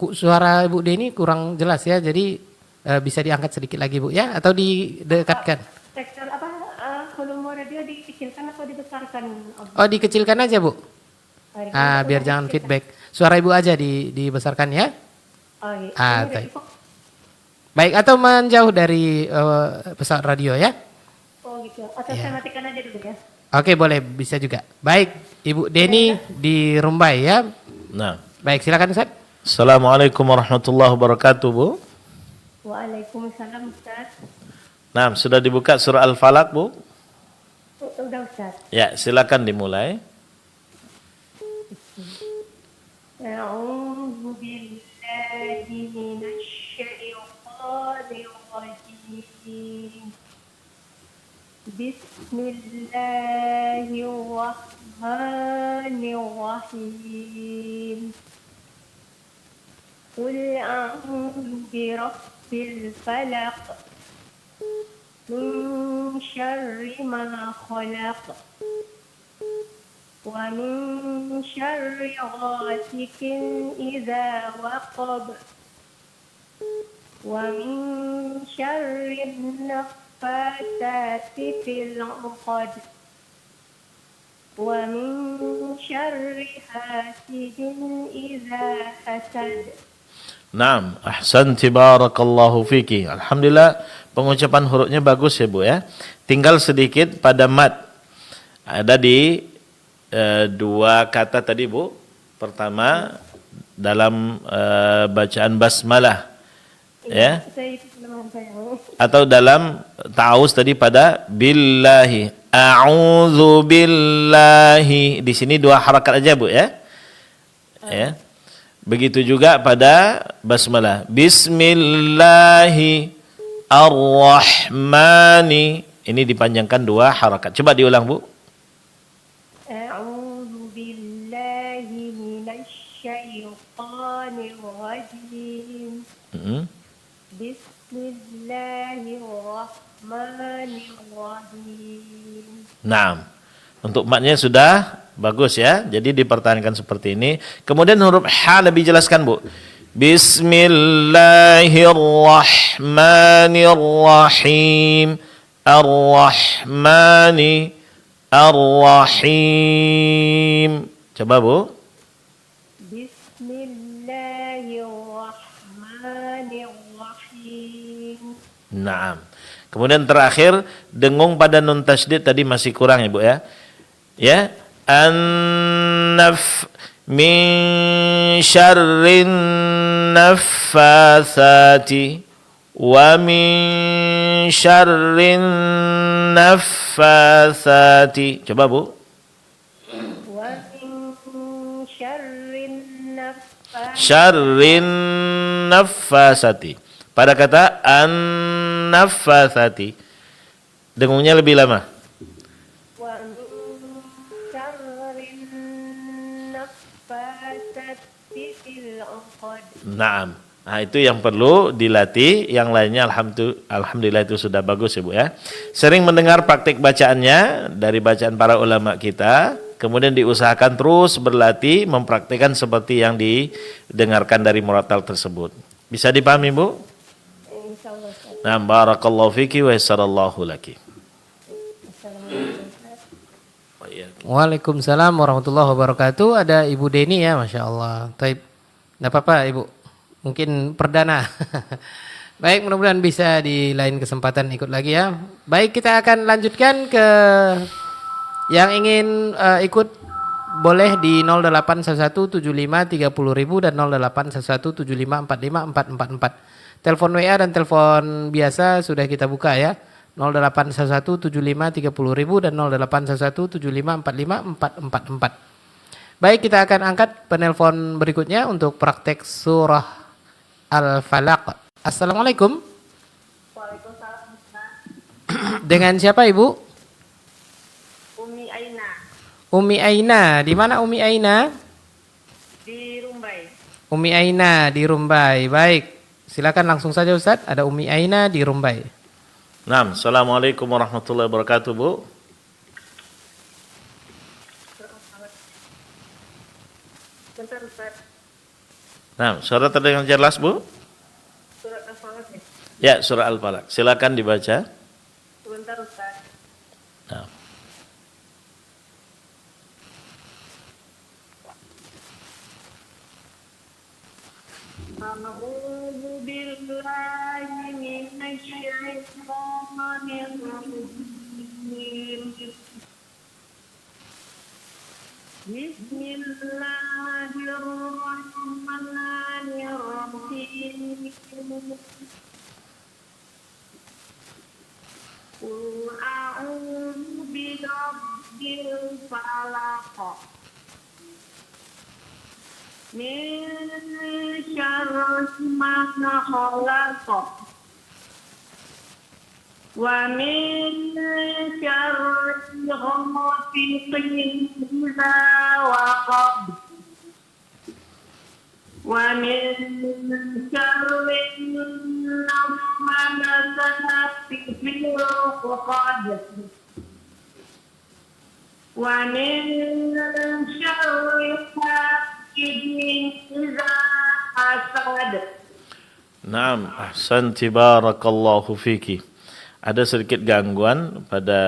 suara Ibu Deni kurang jelas ya. Jadi bisa diangkat sedikit lagi Bu ya, atau didekatkan. Sektor apa? Volume radio dikecilkan atau dibesarkan? Oh, dikecilkan aja Bu. Biar jangan feedback. Suara Ibu aja dibesarkan ya. Oh, iya. Baik. Baik, atau menjauh dari pesawat radio ya. Oh gitu. Atau saya matikan aja dulu ya. Oke, boleh, bisa juga. Baik, Ibu Deni di Rumbai ya. Nah, Baik, silakan Ustaz. Assalamualaikum warahmatullahi wabarakatuh, Bu. Waalaikumsalam, Ustaz. Nah, sudah dibuka surah Al-Falaq, Bu? Udah, Ustaz. Ya, silakan dimulai. A'udzu billahi minasy syaithanir rajim. Bismillahirrahmanirrahim. Qul a'udzu birabbil الفلق من شر ما خلق ومن شر غاسق إذا وقب ومن شر النفاثات في العقد ومن شر حاسد إذا حسد. Naam, ahsanti barakallahu fiki. Alhamdulillah pengucapan hurufnya bagus ya Bu ya. Tinggal sedikit pada mat. Ada di dua kata tadi Bu. Pertama dalam bacaan basmalah ya. Atau dalam ta'awuz tadi pada billahi. A'udzu billahi. Di sini dua harakat aja Bu ya. Ya. Begitu juga pada basmalah. Bismillahi ar-Rahmani. Ini dipanjangkan dua harakat. Coba diulang Bu. A'udzu billahi minasy syaithanir rajim. Bismillahirrahmanirrahim. Nah, untuk matnya sudah bagus ya. Jadi dipertahankan seperti ini. Kemudian huruf H lebih jelaskan Bu. Bismillahirrahmanirrahim. Ar-Rahmani. Ar-Rahim. Coba Bu. Bismillahirrahmanirrahim. Naam. Kemudian terakhir dengung pada nun tasydid tadi masih kurang ya Bu ya. Ya. An-naf min syarrin naffatsati wa min syarrin naffatsati. Coba Bu. Wa min Syarrin naffatsati. Pada kata an-naffatsati dengungnya lebih lama. Naam. Nah, itu yang perlu dilatih, yang lainnya alhamdulillah itu sudah bagus ya Bu ya. Sering mendengar praktik bacaannya dari bacaan para ulama kita, kemudian diusahakan terus berlatih mempraktikkan seperti yang didengarkan dari murattal tersebut. Bisa dipahami Bu? Insyaallah. Nah, barakallahu fiki wa yassarallahu laki. Waalaikumsalam warahmatullahi wabarakatuh. Ada Ibu Deni ya, Masya Allah. Taib. Tidak apa-apa Ibu. Mungkin perdana. Baik, mudah-mudahan bisa di lain kesempatan ikut lagi ya. Baik, kita akan lanjutkan ke yang ingin ikut boleh di 08117530.000 dan 081175454444. Telepon WA dan telepon biasa sudah kita buka ya. 08117530.000 dan 081175454444. Baik, kita akan angkat penelpon berikutnya untuk praktek surah Al-Falaq. Assalamualaikum. Waalaikumsalam. Dengan siapa Ibu? Umi Aina Umi Aina. Di mana Umi Aina? di Rumbai. Umi Aina di Rumbai. Baik, silakan langsung saja Ustaz. Ada Umi Aina di Rumbai. Naam, assalamualaikum warahmatullahi wabarakatuh Bu. Bentar Ustaz. Nah, suara terdengar jelas Bu? Surat Al-Falaq ya? Ya, surah Al-Falaq. Silakan dibaca. Sebentar Ustaz. Nah. A'udzu billahi minasy syaithanir rajim. Bismillahirrahmanirrahim. Qul a'udzu birabbil falaq. Min syarri ma khalaq. Wa min syarri ghasiqin idza waqab. ومن شر النفاثات في العقد ومن شر حاسد إذا حسد. Naam, ahsanti barakallahu fiki. Ada sedikit gangguan pada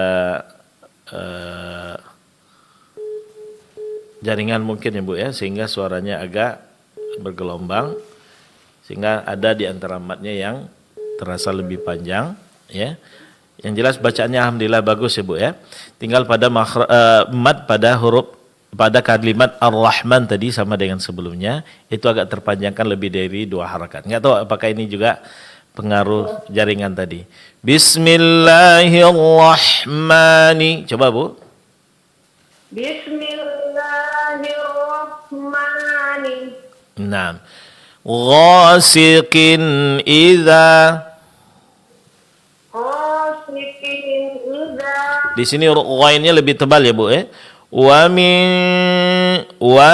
jaringan mungkin ya Bu ya, sehingga suaranya agak bergelombang, sehingga ada di antara matnya yang terasa lebih panjang ya. Yang jelas bacaannya alhamdulillah bagus ya Bu ya. Tinggal pada mat pada huruf pada kalimat Ar-Rahman tadi sama dengan sebelumnya itu agak terpanjangkan lebih dari 2 harakat. Enggak tahu apakah ini juga pengaruh jaringan tadi. Bismillahirrahmanirrahim. Coba Bu. Bismillahirrahmanirrahim. Naam. Ghasiqin idza. Ghasiqin idza. Di sini ghainnya lebih tebal ya Bu ya. Wa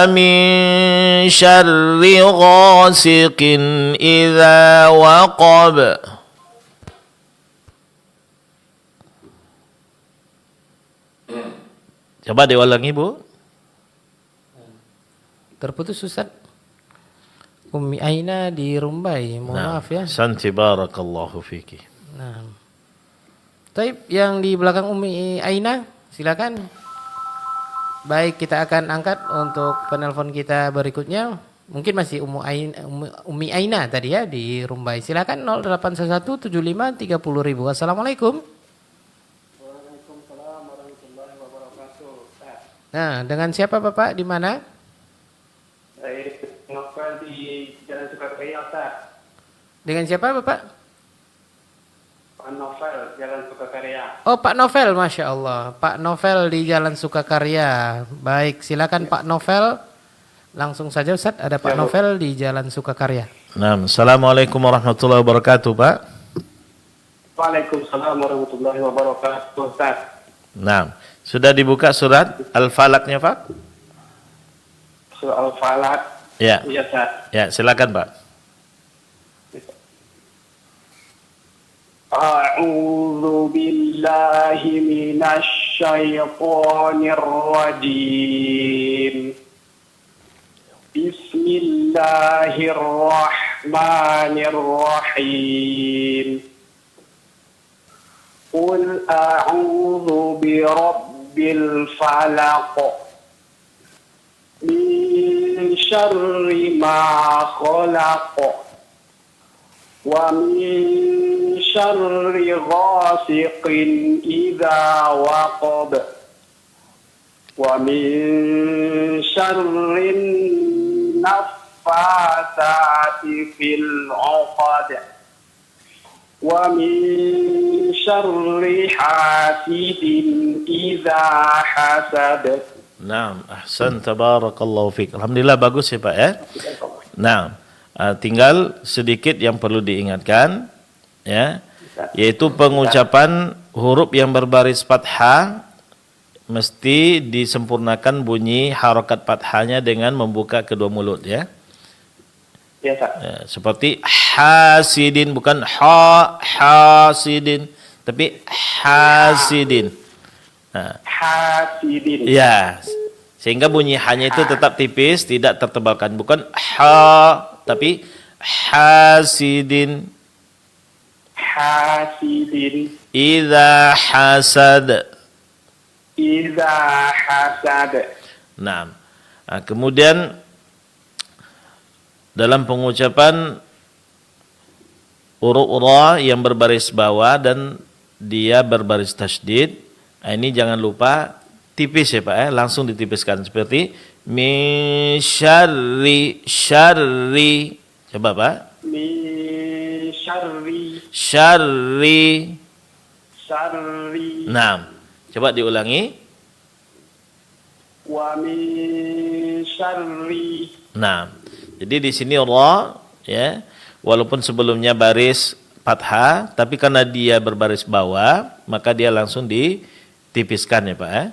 min syarri ghasiqin idza waqab. Coba diulangi Bu. Terputus Ustaz. Ummi Aina di Rumbai. Mohon maaf ya. Santi barakallahu fiki. Nah. Taib yang di belakang Ummi Aina, silakan. Baik, kita akan angkat untuk penelpon kita berikutnya. Mungkin masih Ummi Aina tadi ya di Rumbai. Silakan 0811 75 30.000. Assalamualaikum. Waalaikumsalam warahmatullahi wabarakatuh. Ustaz. Nah, dengan siapa Bapak? Di mana? Saya Novel di Jalan Sukakarya, Ustaz. Dengan siapa Bapak? Pak Novel, Jalan Sukakarya. Oh, Pak Novel, Masya Allah. Pak Novel di Jalan Sukakarya. Baik, silakan Pak Novel. Langsung saja Ustaz, ada Pak Novel di Jalan Sukakarya. Naam, assalamualaikum warahmatullahi wabarakatuh Pak. Waalaikumsalam warahmatullahi wabarakatuh, Ustaz. Naam, sudah dibuka surat Al-Falaqnya Pak? Surah Al-Falaq. Ya. Iya, Ustaz. Ya, silakan Pak. A'udzu billahi minasy syaithanir rajim. Bismillahirrahmanirrahim. Qul a'udzu birabbil falaq. Min syarri ma khalaq. Wa min syarri ghasiqin idza waqab. Wa min syarrin naffatsati fil 'uqad. Wa min syarri hasidin idza hasad. Naam, ahsan tabarakallahu fik. Alhamdulillah bagus ya Pak ya. Nah, tinggal sedikit yang perlu diingatkan ya, yaitu pengucapan huruf yang berbaris fathah mesti disempurnakan bunyi harokat fathahnya dengan membuka kedua mulut ya. Ya, Ustaz. Ya, seperti hasidin, bukan hasidin, tapi hasidin. Nah, Hasidin. ya, sehingga bunyi hanya itu tetap tipis, tidak tertebalkan, bukan ha, tapi hasidin. Hasidin. Idza hasad. Idza hasad. Nah, kemudian dalam pengucapan huruf ra yang berbaris bawah dan dia berbaris tasydid, ini jangan lupa tipis ya Pak ya, langsung ditipiskan seperti min syarri. Coba Pak. Min Syarri. syarri. Nah, coba diulangi. Wa min syarri. Nah, jadi di sini ra ya, walaupun sebelumnya baris fathah, tapi karena dia berbaris bawah, maka dia langsung ditipiskan ya Pak ya.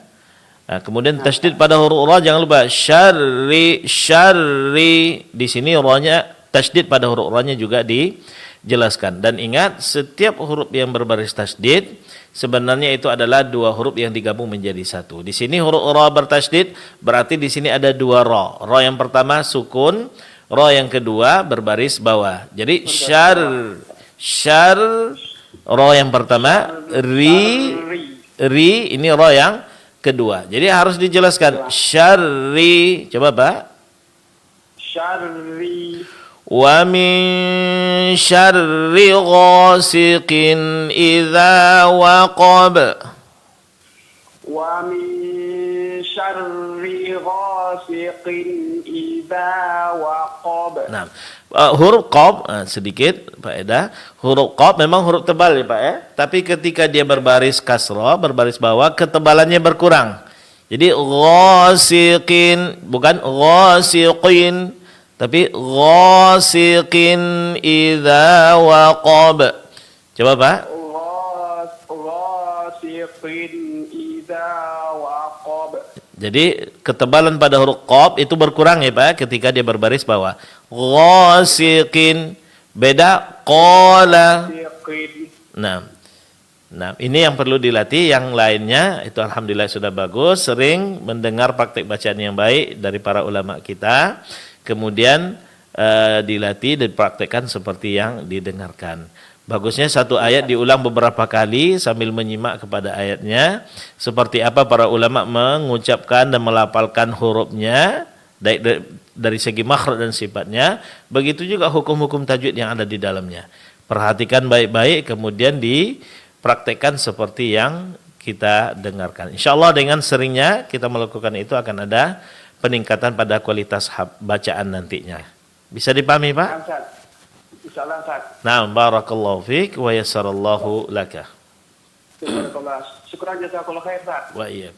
Nah, kemudian tasydid pada huruf ra jangan lupa syarri syarri. Di sini ra-nya tasydid pada huruf ra-nya juga dijelaskan. Dan ingat setiap huruf yang berbaris tasydid sebenarnya itu adalah dua huruf yang digabung menjadi satu. Di sini huruf ra bertasydid berarti di sini ada dua ra. Ra yang pertama sukun, ra yang kedua berbaris bawah. Jadi syar ra yang pertama, ri ini ra yang kedua. Jadi harus dijelaskan syarri. Coba Pak. syarri Wa min syarri ghasiqin idza waqab. wa min syarri ghasiqin idza waqab. Nah, huruf qaf sedikit Pak Eda. Huruf qaf memang huruf tebal ya Pak ya. Tapi ketika dia berbaris kasrah, berbaris bawah, ketebalannya berkurang. Jadi ghasiqin bukan ghasiqin, tapi ghasiqin idza waqab. Coba Pak. Ghasiqin idza waqab. Jadi ketebalan pada huruf qaf itu berkurang ya Pak ketika dia berbaris bawah. Ghasiqin beda qala. Ghasiqin. Nah, ini yang perlu dilatih. Yang lainnya itu alhamdulillah sudah bagus, sering mendengar praktik bacaan yang baik dari para ulama kita. Kemudian dilatih dan dipraktekkan seperti yang didengarkan. Bagusnya satu ayat diulang beberapa kali sambil menyimak kepada ayatnya. Seperti apa para ulama mengucapkan dan melafalkan hurufnya dari segi makhraj dan sifatnya. Begitu juga hukum-hukum tajwid yang ada di dalamnya. Perhatikan baik-baik kemudian dipraktekkan seperti yang kita dengarkan. Insyaallah dengan seringnya kita melakukan itu akan ada peningkatan pada kualitas bacaan nantinya. Bisa dipahami Pak? Insyaallah Ustaz. Nah, barakallahu fiik wa yassarallahu laka. Barakallah. Syukran jazakallahu khair Ustaz. Wa iyyak.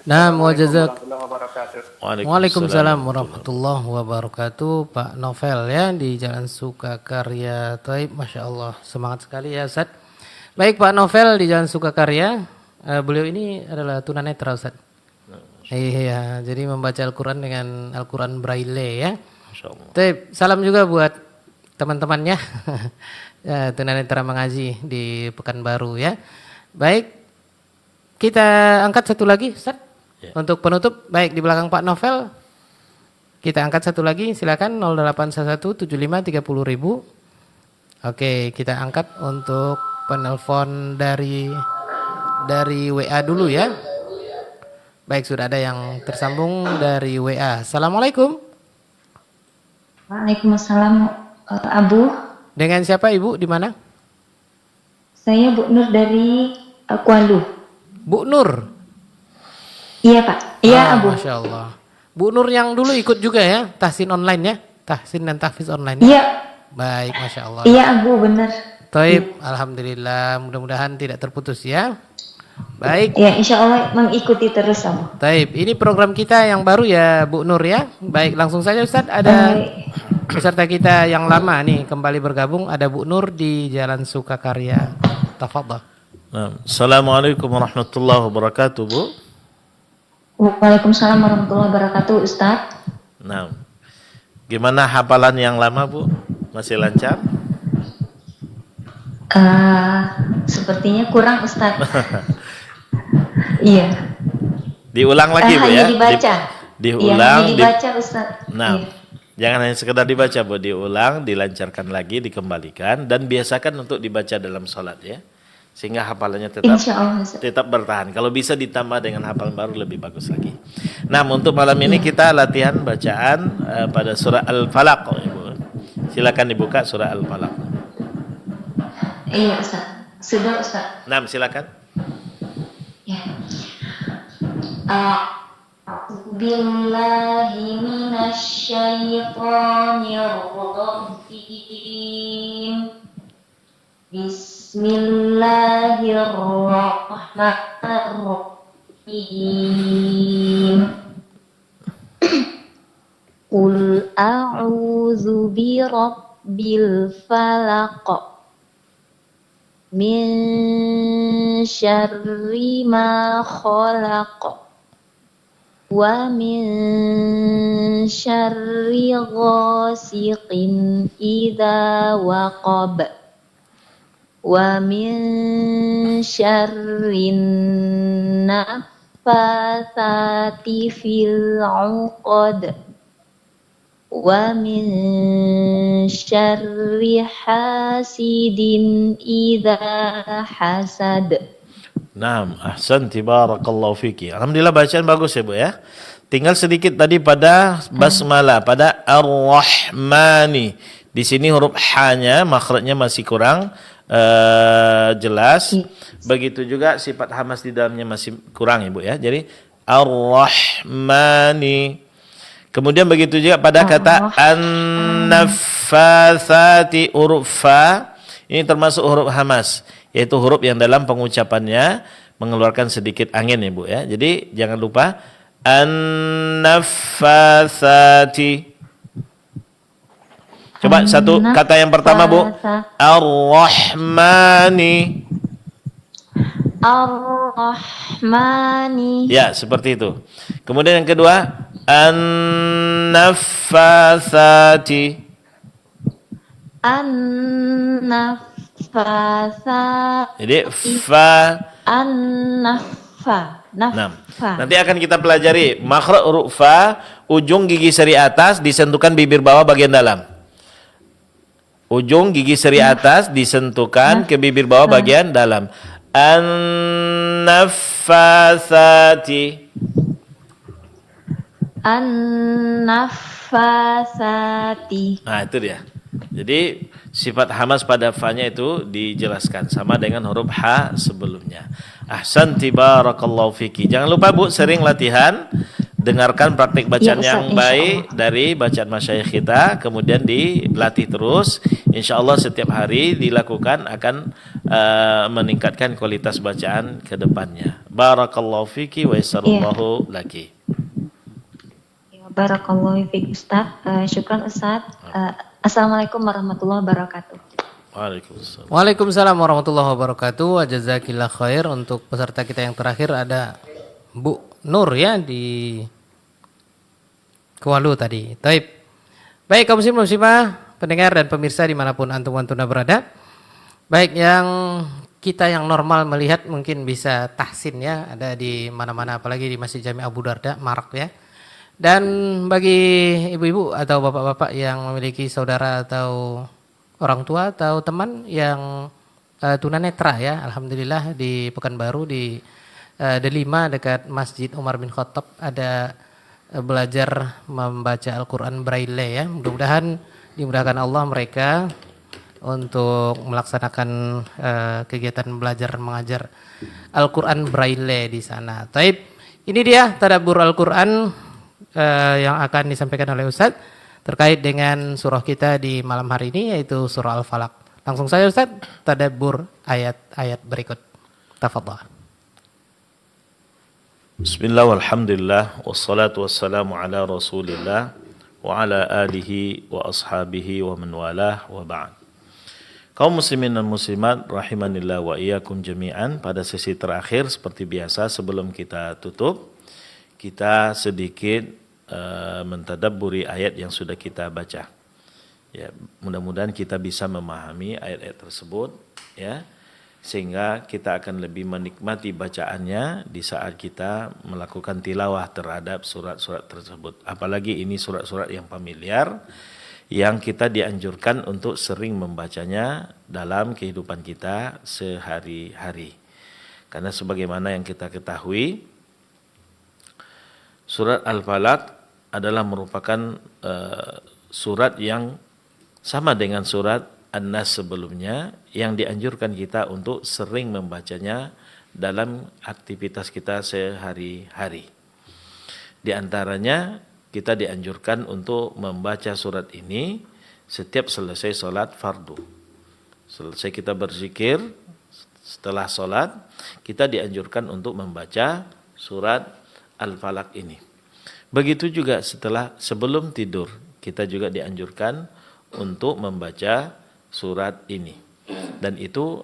Nah, wa jazak. Warahmatullahi wabarakatuh. Waalaikumsalam warahmatullahi wabarakatuh. Pak Novel ya di Jalan Sukakarya. Taib, Masya Allah. Semangat sekali ya Ustaz. Baik Pak Novel di Jalan Sukakarya. Beliau ini adalah tunanetra Ustaz. Iya, jadi membaca Al-Quran dengan Al-Quran Braille ya. Masya Allah. Taib, salam juga buat teman-temannya. Ya, tunanetra mengaji di Pekanbaru ya. Baik, kita angkat satu lagi Ustaz. Ya. Untuk penutup, baik di belakang Pak Novel. Kita angkat satu lagi, silakan 08117530.000. Oke, kita angkat untuk penelpon dari WA dulu ya. Baik, sudah ada yang tersambung dari WA. Assalamualaikum. Waalaikumsalam Abu. Dengan siapa Ibu? Di mana? Saya Bu Nur dari Kuala. Bu Nur. Iya Pak. Iya Abu. Masya Allah. Bu Nur yang dulu ikut juga ya, tahsin online ya, tahsin dan tahfiz online. Ya? Iya. Baik, Masya Allah. Iya Abu, benar. Taib, alhamdulillah, mudah-mudahan tidak terputus ya. Baik. Ya, insya Allah mengikuti terus Abu. Taib, ini program kita yang baru ya Bu Nur ya. Baik, langsung saja Ustaz, ada peserta kita yang lama nih kembali bergabung, ada Bu Nur di Jalan Sukakarya. Tafadhal. Assalamualaikum warahmatullahi wabarakatuh Bu. Waalaikumsalam warahmatullahi wabarakatuh Ustaz. Nah, gimana hafalan yang lama Bu? Masih lancar? Sepertinya kurang Ustaz. Iya. Diulang lagi Bu ya? Hanya dibaca. Diulang. Hanya dibaca Ustaz. Nah, iya. Jangan hanya sekedar dibaca Bu, diulang, dilancarkan lagi, dikembalikan, dan biasakan untuk dibaca dalam sholat ya. Sehingga hafalannya tetap bertahan. Kalau bisa ditambah dengan hafalan baru lebih bagus lagi. Nah, untuk malam ini kita latihan bacaan pada surah Al-Falaq Ibu. Silakan dibuka surah Al-Falaq. Iya Ustaz. Sudah Ustaz. Nah, silakan. Ya. A'udzubillahi minasyaitonir rajim. Bismillahirrahmanirrahim. Qul a'udzu birabbil falaq min syarri ma khalaq Wa min syarri ghasiqin idza waqab. Wa min syarrin naffatsati fil 'uqad. Wa min syarri hasidin idza hasad. Naam, ahsanti barakallahu fiki. Alhamdulillah bacaan bagus ya Bu ya. Tinggal sedikit tadi pada basmalah, pada ar-rahmani. Di sini huruf h-nya makhrajnya masih kurang jelas. Begitu juga sifat hamas di dalamnya masih kurang ya Bu ya. Jadi ar-rahmani. Kemudian begitu juga pada kata an-naffatsati, huruf fa ini termasuk huruf hamas, yaitu huruf yang dalam pengucapannya mengeluarkan sedikit angin ya Bu ya. Jadi jangan lupa an-naffatsati. Coba satu kata yang pertama Bu. Ar-rahmani. Ar-rahmani. Ya, seperti itu. Kemudian yang kedua an-naffatsati. An-naffatsati. Jadi fa. An-naffa. Nah, Naffa. nanti akan kita pelajari makhraj huruf fa, ujung gigi seri atas disentuhkan bibir bawah bagian dalam. Ujung gigi seri atas disentuhkan ke bibir bawah bagian dalam. An-naffatsati. An-naffatsati. Nah, itu dia. Jadi sifat hamas pada fa-nya itu dijelaskan sama dengan huruf ha sebelumnya. Ahsanti barakallahu fiki. Jangan lupa Bu sering latihan, dengarkan praktik bacaan Ya, Ustaz, yang baik dari bacaan masyayikh kita, kemudian dilatih terus. Insyaallah setiap hari dilakukan akan meningkatkan kualitas bacaan ke depannya. Barakallahu fiki wa yassarallahu laki. Barakallahu fiik Ustaz. Syukran Ustaz. Assalamualaikum warahmatullahi wabarakatuh. Waalaikumsalam. Waalaikumsalam warahmatullahi wabarakatuh. Jazakillah khair. Untuk peserta kita yang terakhir ada Bu Nur ya di Kualu tadi. Taib. Baik kaum muslim muslimah, pendengar dan pemirsa dimanapun antum antuna berada. Baik, yang kita yang normal melihat mungkin bisa tahsin ya, ada di mana-mana apalagi di Masjid Jami Abu Darda marak ya. Dan bagi ibu-ibu atau bapak-bapak yang memiliki saudara atau orang tua atau teman yang tunanetra ya, alhamdulillah di Pekanbaru di Delima dekat Masjid Umar bin Khattab ada belajar membaca Al-Qur'an Braille ya. Mudah-mudahan dimudahkan Allah mereka untuk melaksanakan kegiatan belajar mengajar Al-Qur'an Braille di sana. Taib. Ini dia tadabbur Al-Qur'an yang akan disampaikan oleh Ustaz terkait dengan surah kita di malam hari ini yaitu surah Al-Falaq. Langsung saja Ustaz, tadabbur ayat-ayat berikut. Tafadhal. Bismillah walhamdulillah wassalatu wassalamu ala Rasulillah wa ala alihi wa ashabihi wa man walah wa ba'd. Kaum muslimin dan muslimat rahimanillah wa iyyakum jami'an, pada sesi terakhir seperti biasa sebelum kita tutup kita sedikit mentadabburi ayat yang sudah kita baca. Ya, mudah-mudahan kita bisa memahami ayat-ayat tersebut ya, sehingga kita akan lebih menikmati bacaannya di saat kita melakukan tilawah terhadap surat-surat tersebut. Apalagi ini surat-surat yang familiar yang kita dianjurkan untuk sering membacanya dalam kehidupan kita sehari-hari. Karena sebagaimana yang kita ketahui, surat Al-Falaq adalah merupakan surat yang sama dengan surat An-Nas sebelumnya yang dianjurkan kita untuk sering membacanya dalam aktivitas kita sehari-hari. Di antaranya kita dianjurkan untuk membaca surat ini setiap selesai sholat fardu. Selesai kita berzikir, setelah sholat kita dianjurkan untuk membaca surat Al-Falaq ini. Begitu juga sebelum tidur kita juga dianjurkan untuk membaca surat ini. Dan itu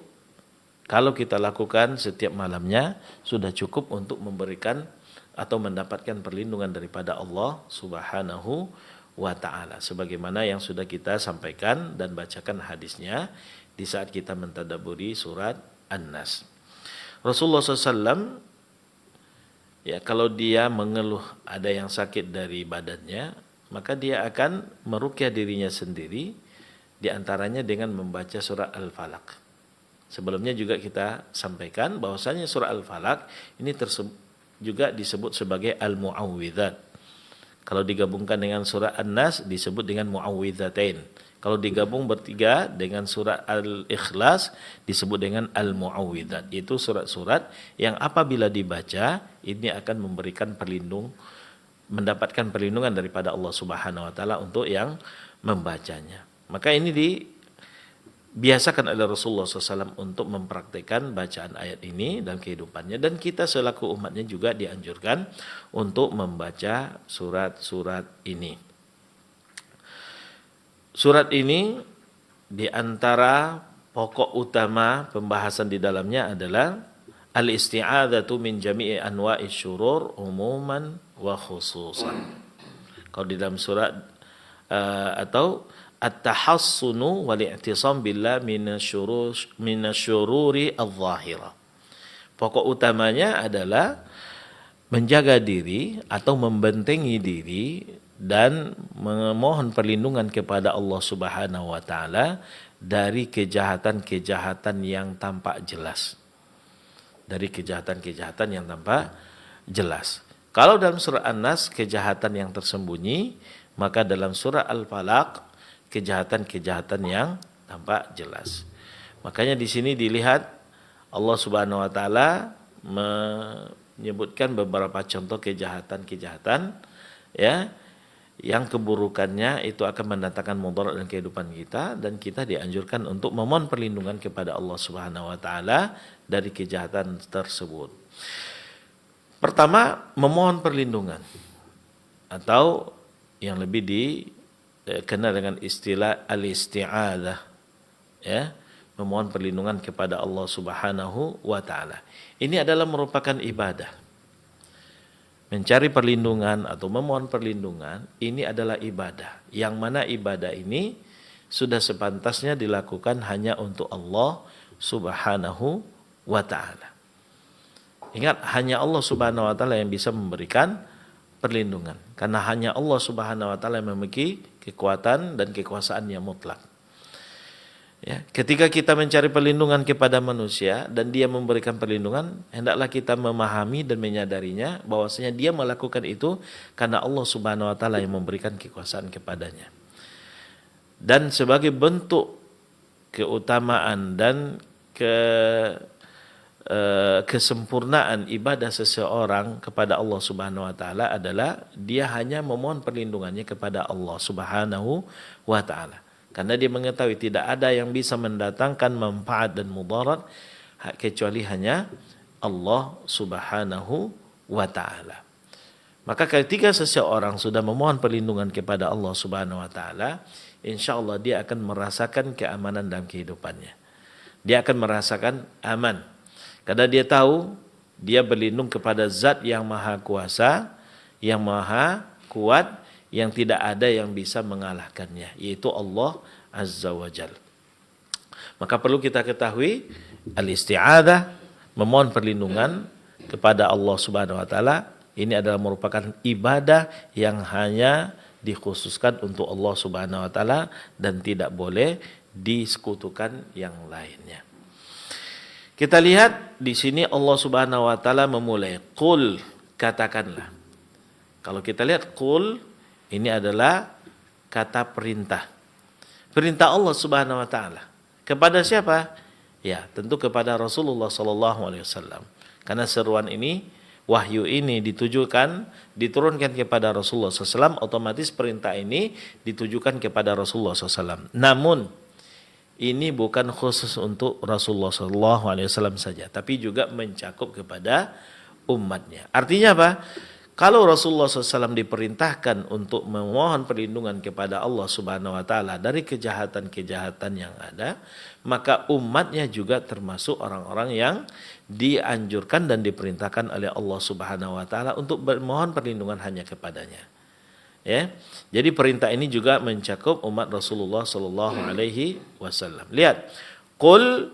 kalau kita lakukan setiap malamnya sudah cukup untuk memberikan atau mendapatkan perlindungan daripada Allah Subhanahu wa ta'ala, sebagaimana yang sudah kita sampaikan dan bacakan hadisnya di saat kita mentadabburi surat An-Nas. Rasulullah SAW, ya, kalau dia mengeluh ada yang sakit dari badannya, maka dia akan meruqyah dirinya sendiri, di antaranya dengan membaca surah Al-Falaq. Sebelumnya juga kita sampaikan bahwasanya surah Al-Falaq ini juga disebut sebagai Al-Mu'awwidzat. Kalau digabungkan dengan surah An-Nas disebut dengan Mu'awwidzatain. Kalau digabung bertiga dengan surah Al-Ikhlas disebut dengan Al-Mu'awwidzat. Itu surat-surat yang apabila dibaca ini akan memberikan mendapatkan perlindungan daripada Allah Subhanahu wa taala untuk yang membacanya. Maka ini dibiasakan oleh Rasulullah SAW untuk mempraktikkan bacaan ayat ini dalam kehidupannya, dan kita selaku umatnya juga dianjurkan untuk membaca surat-surat ini. Surat ini di antara pokok utama pembahasan di dalamnya adalah al-isti'adzatu min jami'i anwa'i syurur umuman wa khususan. Kalau di dalam surat atau at-tahassunu wal i'tisam billah minasyururi adh-dhahirah. Pokok utamanya adalah menjaga diri atau membentengi diri dan memohon perlindungan kepada Allah Subhanahu wa taala dari kejahatan-kejahatan yang tampak jelas. Dari kejahatan-kejahatan yang tampak jelas. Kalau dalam surah An-Nas kejahatan yang tersembunyi, maka dalam surah Al-Falaq kejahatan-kejahatan yang tampak jelas. Makanya di sini dilihat Allah Subhanahu wa taala menyebutkan beberapa contoh kejahatan-kejahatan, ya, yang keburukannya itu akan mendatangkan mudarat dalam kehidupan kita, dan kita dianjurkan untuk memohon perlindungan kepada Allah Subhanahu wa taala dari kejahatan tersebut. Pertama, memohon perlindungan atau yang lebih dikenal dengan istilah al-isti'adzah, ya, memohon perlindungan kepada Allah Subhanahu wa taala. Ini adalah merupakan ibadah. Mencari perlindungan atau memohon perlindungan ini adalah ibadah, yang mana ibadah ini sudah sepantasnya dilakukan hanya untuk Allah Subhanahu wa taala. Ingat, hanya Allah Subhanahu wa taala yang bisa memberikan perlindungan, karena hanya Allah Subhanahu wa taala yang memiliki kekuatan dan kekuasaan yang mutlak. Ya, ketika kita mencari perlindungan kepada manusia dan dia memberikan perlindungan, hendaklah kita memahami dan menyadarinya bahwasanya dia melakukan itu karena Allah Subhanahu wa taala yang memberikan kekuasaan kepadanya. Dan sebagai bentuk keutamaan dan kesempurnaan ibadah seseorang kepada Allah Subhanahu wa taala adalah dia hanya memohon perlindungannya kepada Allah Subhanahu wa taala. Karena dia mengetahui tidak ada yang bisa mendatangkan manfaat dan mudarat kecuali hanya Allah Subhanahu wa taala. Maka ketika seseorang sudah memohon perlindungan kepada Allah Subhanahu wa taala, insyaallah dia akan merasakan keamanan dalam kehidupannya. Dia akan merasakan aman. Karena dia tahu dia berlindung kepada zat yang maha kuasa, yang maha kuat, yang tidak ada yang bisa mengalahkannya, yaitu Allah Azza wa Jal. Maka perlu kita ketahui al-isti'adzah, memohon perlindungan kepada Allah Subhanahu wa taala, ini adalah merupakan ibadah yang hanya dikhususkan untuk Allah Subhanahu wa taala dan tidak boleh disekutukan yang lainnya. Kita lihat di sini Allah Subhanahu wa taala memulai qul, katakanlah. Kalau kita lihat qul, ini adalah kata perintah. Perintah Allah Subhanahu wa taala. Kepada siapa? Ya, tentu kepada Rasulullah sallallahu alaihi wasallam. Karena seruan ini, wahyu ini diturunkan kepada Rasulullah SAW, otomatis perintah ini ditujukan kepada Rasulullah SAW. Namun ini bukan khusus untuk Rasulullah SAW saja, tapi juga mencakup kepada umatnya. Artinya apa? Kalau Rasulullah SAW diperintahkan untuk memohon perlindungan kepada Allah Subhanahu wa taala dari kejahatan-kejahatan yang ada, maka umatnya juga termasuk orang-orang yang dianjurkan dan diperintahkan oleh Allah Subhanahu wa taala untuk memohon perlindungan hanya kepadanya. Ya. Jadi perintah ini juga mencakup umat Rasulullah sallallahu alaihi wasallam. Lihat, qul,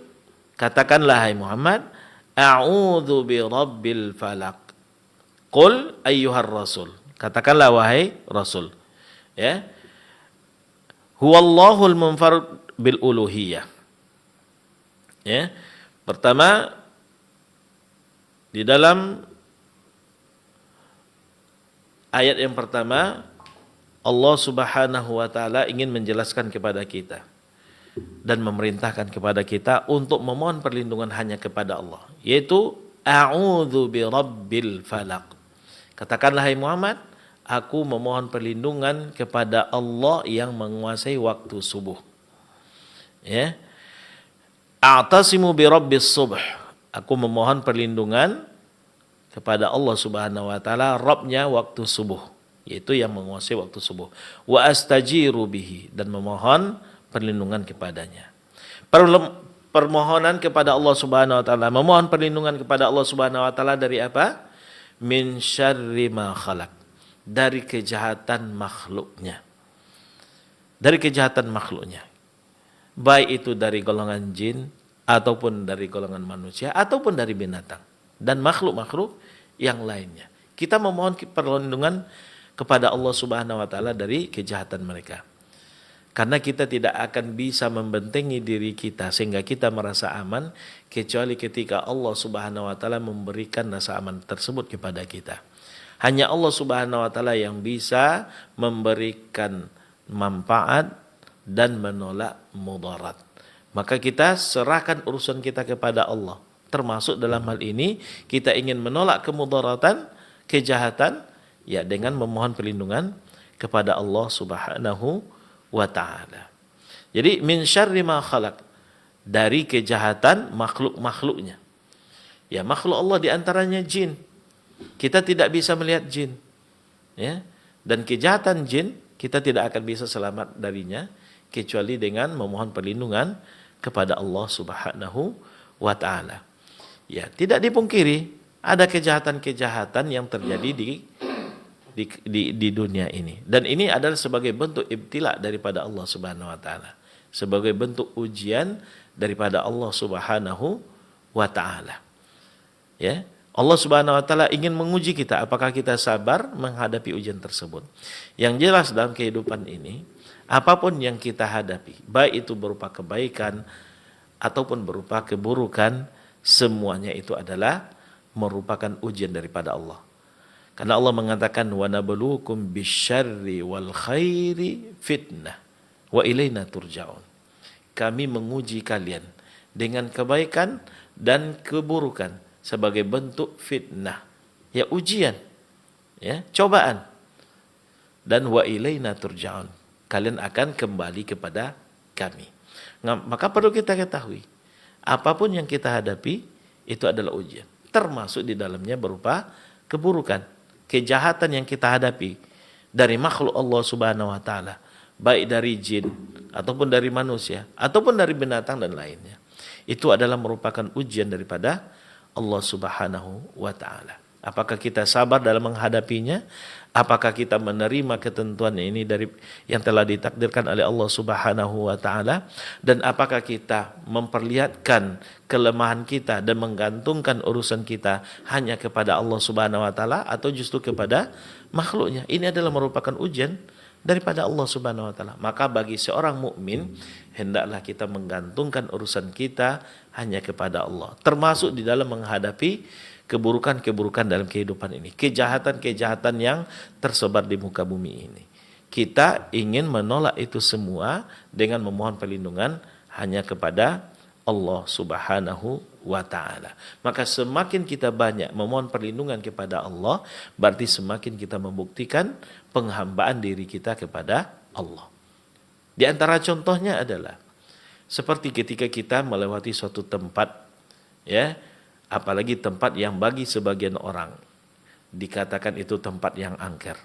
katakanlah hai Muhammad, a'udzu birabbil falaq. Qul ayyuhar rasul. Katakanlah wahai rasul. Ya. Huwallahul munfarid bil uluhiyah. Ya. Pertama, di dalam ayat yang pertama, Allah Subhanahu wa taala ingin menjelaskan kepada kita dan memerintahkan kepada kita untuk memohon perlindungan hanya kepada Allah, yaitu a'udzu birabbil falaq. Katakanlah hai Muhammad, aku memohon perlindungan kepada Allah yang menguasai waktu subuh. Ya. A'tasimu birabbis subh. Aku memohon perlindungan kepada Allah Subhanahu wa taala, Rabbnya waktu subuh, yaitu yang menguasai waktu subuh. Wa astajiru bihi, dan memohon perlindungan kepadanya. Permohonan kepada Allah Subhanahu wa taala, memohon perlindungan kepada Allah Subhanahu wa taala dari apa? Min syarri ma khalaq, dari kejahatan makhluknya. Dari kejahatan makhluknya. Baik itu dari golongan jin ataupun dari golongan manusia ataupun dari binatang dan makhluk-makhluk yang lainnya. Kita memohon perlindungan kepada Allah Subhanahu wa taala dari kejahatan mereka. Karena kita tidak akan bisa membentengi diri kita sehingga kita merasa aman kecuali ketika Allah Subhanahu wa taala memberikan rasa aman tersebut kepada kita. Hanya Allah Subhanahu wa taala yang bisa memberikan manfaat dan menolak mudarat. Maka kita serahkan urusan kita kepada Allah. Termasuk dalam hal ini kita ingin menolak kemudaratan, kejahatan, ya dengan memohon perlindungan kepada Allah Subhanahu wa ta'ala. Jadi min syarri ma khalaq, dari kejahatan makhluk-makhluknya. Ya, makhluk Allah diantaranya jin. Kita tidak bisa melihat jin. Ya. Dan kejahatan jin kita tidak akan bisa selamat darinya kecuali dengan memohon perlindungan kepada Allah Subhanahu wa ta'ala. Ya, tidak dipungkiri ada kejahatan-kejahatan yang terjadi di dunia ini, dan ini adalah sebagai bentuk ibtila daripada Allah Subhanahu wa taala, sebagai bentuk ujian daripada Allah Subhanahu wa taala. Ya, Allah Subhanahu wa taala ingin menguji kita apakah kita sabar menghadapi ujian tersebut. Yang jelas dalam kehidupan ini, apapun yang kita hadapi, baik itu berupa kebaikan ataupun berupa keburukan, semuanya itu adalah merupakan ujian daripada Allah. Karena Allah mengatakan wa nabluukum bisyarri wal khairi fitnah wa ilaina turja'un. Kami menguji kalian dengan kebaikan dan keburukan sebagai bentuk fitnah, ya ujian, ya cobaan. Dan wa ilaina turja'un, kalian akan kembali kepada kami. Maka perlu kita ketahui, apapun yang kita hadapi itu adalah ujian, termasuk di dalamnya berupa keburukan. Kejahatan yang kita hadapi dari makhluk Allah Subhanahu wa taala, baik dari jin ataupun dari manusia ataupun dari binatang dan lainnya, itu adalah merupakan ujian daripada Allah Subhanahu wa taala. Apakah kita sabar dalam menghadapinya? Apakah kita menerima ketentuan ini dari yang telah ditakdirkan oleh Allah Subhanahu wa taala, dan apakah kita memperlihatkan kelemahan kita dan menggantungkan urusan kita hanya kepada Allah Subhanahu wa taala atau justru kepada makhluknya? Ini adalah merupakan ujian daripada Allah Subhanahu wa taala. Maka bagi seorang mukmin hendaklah kita menggantungkan urusan kita hanya kepada Allah, termasuk di dalam menghadapi keburukan-keburukan dalam kehidupan ini, kejahatan-kejahatan yang tersebar di muka bumi ini. Kita ingin menolak itu semua dengan memohon perlindungan hanya kepada Allah Subhanahu wa ta'ala. Maka semakin kita banyak memohon perlindungan kepada Allah, berarti semakin kita membuktikan penghambaan diri kita kepada Allah. Di antara contohnya adalah seperti ketika kita melewati suatu tempat, ya, apalagi tempat yang bagi sebagian orang dikatakan itu tempat yang angker.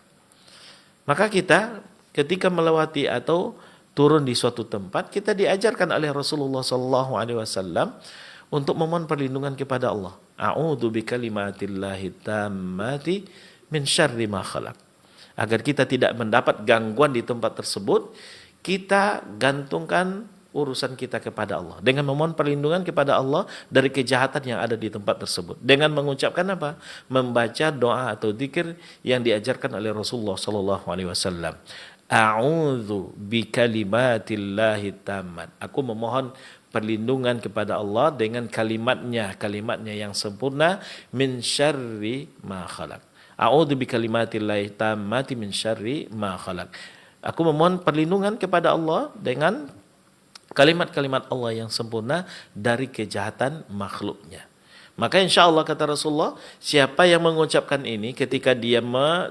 Maka kita ketika melewati atau turun di suatu tempat, kita diajarkan oleh Rasulullah SAW untuk memohon perlindungan kepada Allah. A'udzu bikalimatillahi tammati min syarri ma khalaq. Agar kita tidak mendapat gangguan di tempat tersebut, kita gantungkan urusan kita kepada Allah dengan memohon perlindungan kepada Allah dari kejahatan yang ada di tempat tersebut, dengan mengucapkan apa? Membaca doa atau zikir yang diajarkan oleh Rasulullah sallallahu alaihi wasallam. A'udzu bikalimatillahi tammat. Aku memohon perlindungan kepada Allah dengan kalimatnya yang sempurna, min syarri ma khalaq. A'udzu bikalimatillahi tammati min syarri ma khalaq. Aku memohon perlindungan kepada Allah dengan kalimat-kalimat Allah yang sempurna dari kejahatan makhluknya. Maka insya Allah kata Rasulullah, siapa yang mengucapkan ini ketika dia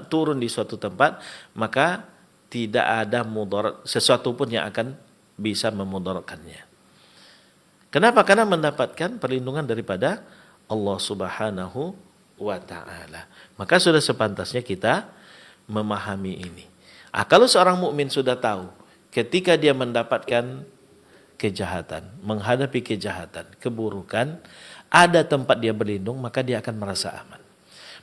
turun di suatu tempat, maka tidak ada mudarat, sesuatu pun yang akan bisa memudaratkannya. Kenapa? Karena mendapatkan perlindungan daripada Allah Subhanahu wa Ta'ala. Maka sudah sepantasnya kita memahami ini. Kalau seorang mukmin sudah tahu ketika dia mendapatkan kejahatan, menghadapi kejahatan, keburukan, ada tempat dia berlindung, maka dia akan merasa aman.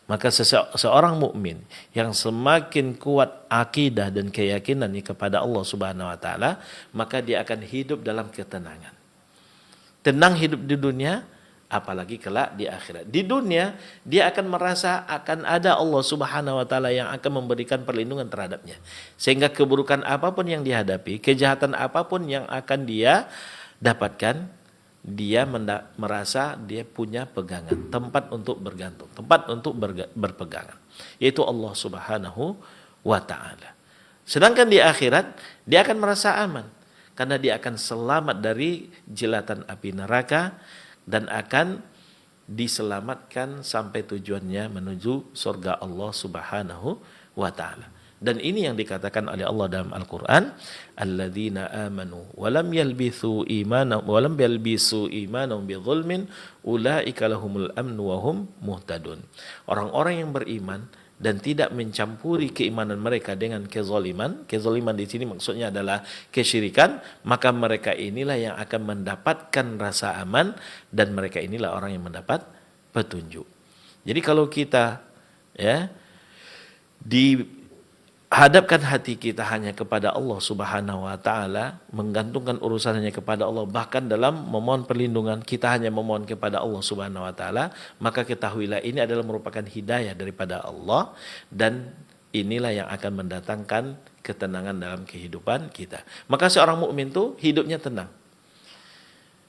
Maka seorang mukmin yang semakin kuat akidah dan keyakinannya kepada Allah Subhanahu wa Ta'ala, maka dia akan hidup dalam ketenangan. Tenang hidup di dunia, apalagi kelak di akhirat. Di dunia dia akan merasa akan ada Allah Subhanahu wa Ta'ala yang akan memberikan perlindungan terhadapnya. Sehingga keburukan apapun yang dihadapi, kejahatan apapun yang akan dia dapatkan, dia merasa dia punya pegangan, tempat untuk bergantung, tempat untuk berpegangan, yaitu Allah Subhanahu wa Ta'ala. Sedangkan di akhirat dia akan merasa aman karena dia akan selamat dari jilatan api neraka dan akan diselamatkan sampai tujuannya menuju surga Allah Subhanahu wa Ta'ala. Dan ini yang dikatakan oleh Allah dalam Al-Quran, alladzina amanu walam yalbisu imanahum bidzulmin ulaika lahumul amnu wa hum muhtadun. Orang-orang yang beriman dan tidak mencampuri keimanan mereka dengan kezaliman. Kezaliman di sini maksudnya adalah kesyirikan, maka mereka inilah yang akan mendapatkan rasa aman dan mereka inilah orang yang mendapat petunjuk. Jadi kalau kita hadapkan hati kita hanya kepada Allah Subhanahu wa Ta'ala, menggantungkan urusannya kepada Allah, bahkan dalam memohon perlindungan kita hanya memohon kepada Allah Subhanahu wa Ta'ala, maka ketahuilah ini adalah merupakan hidayah daripada Allah dan inilah yang akan mendatangkan ketenangan dalam kehidupan kita. Maka seorang mukmin itu hidupnya tenang.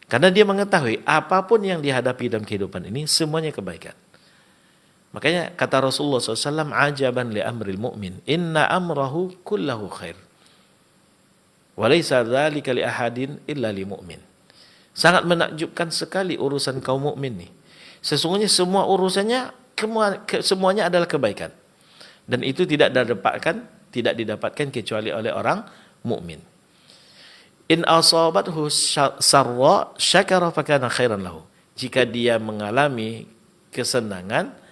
Karena dia mengetahui apapun yang dihadapi dalam kehidupan ini semuanya kebaikan. Makanya kata Rasulullah SAW, ajaban li amril mu'min, inna amrahu kullahu khair. Walaysa dzalika li ahadin illa li mu'min. Sangat menakjubkan sekali urusan kaum mukmin nih. Sesungguhnya semua urusannya semuanya adalah kebaikan. Dan itu tidak didapatkan kecuali oleh orang mukmin. In asabathu sarra syakara fakana khairan lahu. Jika dia mengalami kesenangan,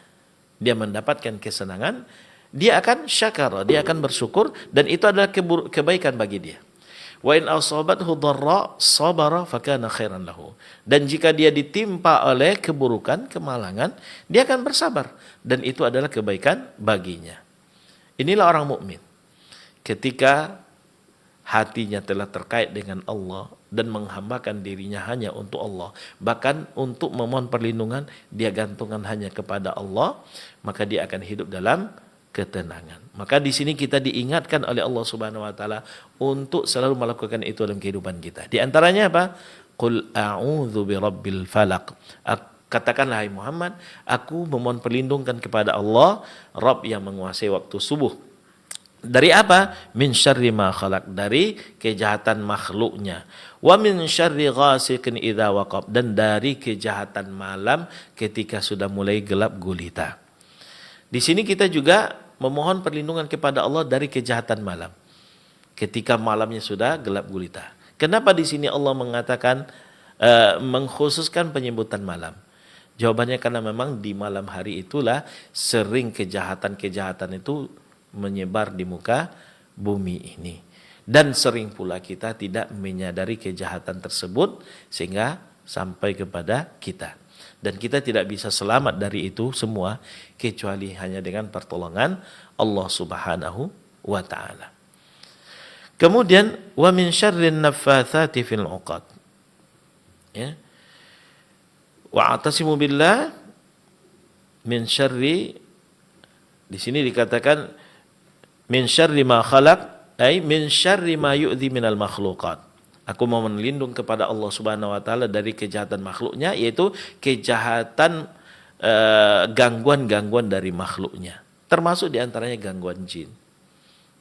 dia mendapatkan kesenangan, dia akan syakara, dia akan bersyukur dan itu adalah kebaikan bagi dia. Wa in asabathu dharra sabara fakana khairan lahu. Dan jika dia ditimpa oleh keburukan, kemalangan, dia akan bersabar dan itu adalah kebaikan baginya. Inilah orang mukmin. Ketika hatinya telah terkait dengan Allah dan menghambakan dirinya hanya untuk Allah, bahkan untuk memohon perlindungan dia gantungkan hanya kepada Allah, maka dia akan hidup dalam ketenangan. Maka di sini kita diingatkan oleh Allah Subhanahu wa Ta'ala untuk selalu melakukan itu dalam kehidupan kita. Di antaranya apa? Qul a'udzu birabbil falaq. Katakanlah hai Muhammad, aku memohon perlindungan kepada Allah, Rabb yang menguasai waktu subuh. Dari apa? Min syarri ma khalaq, dari kejahatan makhluknya. Wa min syarri ghasiqin idza waqab, dan dari kejahatan malam ketika sudah mulai gelap gulita. Di sini kita juga memohon perlindungan kepada Allah dari kejahatan malam. Ketika malamnya sudah gelap gulita. Kenapa di sini Allah mengatakan mengkhususkan penyebutan malam? Jawabannya karena memang di malam hari itulah sering kejahatan-kejahatan itu menyebar di muka bumi ini. Dan sering pula kita tidak menyadari kejahatan tersebut sehingga sampai kepada kita. Dan kita tidak bisa selamat dari itu semua kecuali hanya dengan pertolongan Allah Subhanahu wa taala. Kemudian wa min syarrin naffatsati fil 'uqad. Ya. Wa atasimu billah min syarri, di sini dikatakan min syarri ma khalaq, ay min syarri ma yu'dhi minal makhluqat. Aku mau berlindung kepada Allah Subhanahu wa taala dari kejahatan makhluknya, yaitu kejahatan gangguan-gangguan dari makhluknya. Termasuk diantaranya gangguan jin.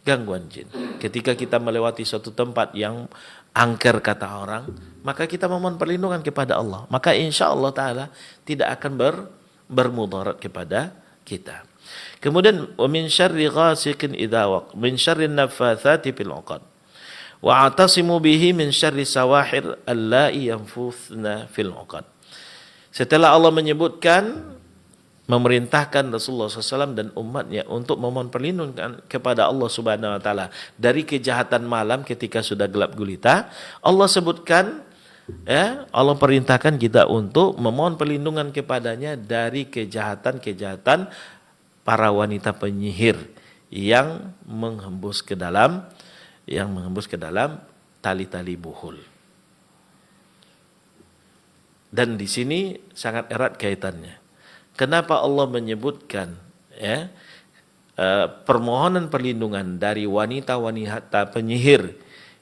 Gangguan jin. Ketika kita melewati suatu tempat yang angker kata orang, maka kita memohon perlindungan kepada Allah. Maka insya Allah ta'ala tidak akan bermudarat kepada kita. Kemudian wa min syarri ghasiqin idza waq, min syarri naffatsati fil 'uqad. Wa atasimu bihi min syarri sawahir allai yanfuthna fil 'uqad. Setelah Allah menyebutkan, memerintahkan Rasulullah SAW dan umatnya untuk memohon perlindungan kepada Allah Subhanahu wa taala dari kejahatan malam ketika sudah gelap gulita, Allah sebutkan, Allah perintahkan kita untuk memohon perlindungan kepadanya dari kejahatan-kejahatan para wanita penyihir yang menghembus ke dalam tali-tali buhul. Dan di sini sangat erat kaitannya. Kenapa Allah menyebutkan permohonan perlindungan dari wanita-wanita penyihir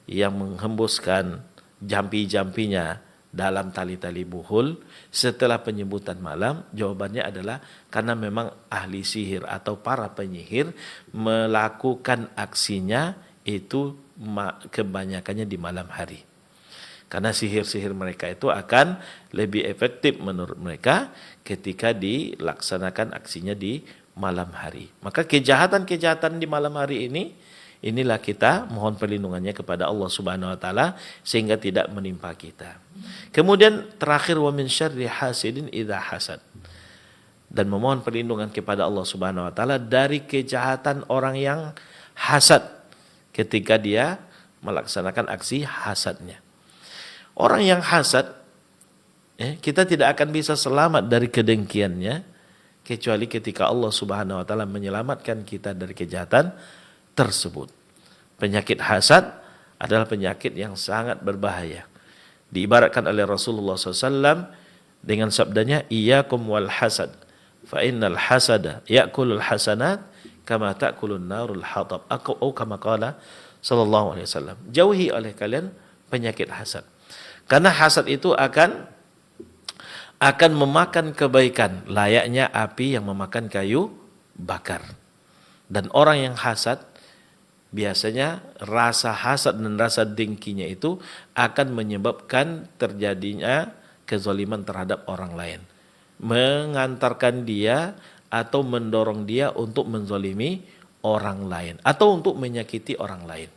yang menghembuskan jampi-jampinya dalam tali-tali buhul setelah penyebutan malam? Jawabannya adalah karena memang ahli sihir atau para penyihir melakukan aksinya itu kebanyakannya di malam hari. Karena sihir-sihir mereka itu akan lebih efektif menurut mereka ketika dilaksanakan aksinya di malam hari. Maka kejahatan-kejahatan di malam hari ini, inilah kita mohon perlindungannya kepada Allah Subhanahu wa taala sehingga tidak menimpa kita. Kemudian terakhir wa min syarri hasidin idza hasad. Dan memohon perlindungan kepada Allah Subhanahu wa taala dari kejahatan orang yang hasad ketika dia melaksanakan aksi hasadnya. Orang yang hasad, kita tidak akan bisa selamat dari kedengkiannya kecuali ketika Allah Subhanahu wa taala menyelamatkan kita dari kejahatan tersebut. Penyakit hasad adalah penyakit yang sangat berbahaya. Diibaratkan oleh Rasulullah SAW dengan sabdanya, iyyakum wal hasad, fa innal hasada ya'kulul hasanat kama ta'kulun narul hatab. Atau kama qala sallallahu alaihi wasallam. Jauhi oleh kalian penyakit hasad. Karena hasad itu akan memakan kebaikan layaknya api yang memakan kayu bakar. Dan orang yang hasad biasanya rasa hasad dan rasa dengkinya itu akan menyebabkan terjadinya kezaliman terhadap orang lain. Mengantarkan dia atau mendorong dia untuk menzalimi orang lain atau untuk menyakiti orang lain.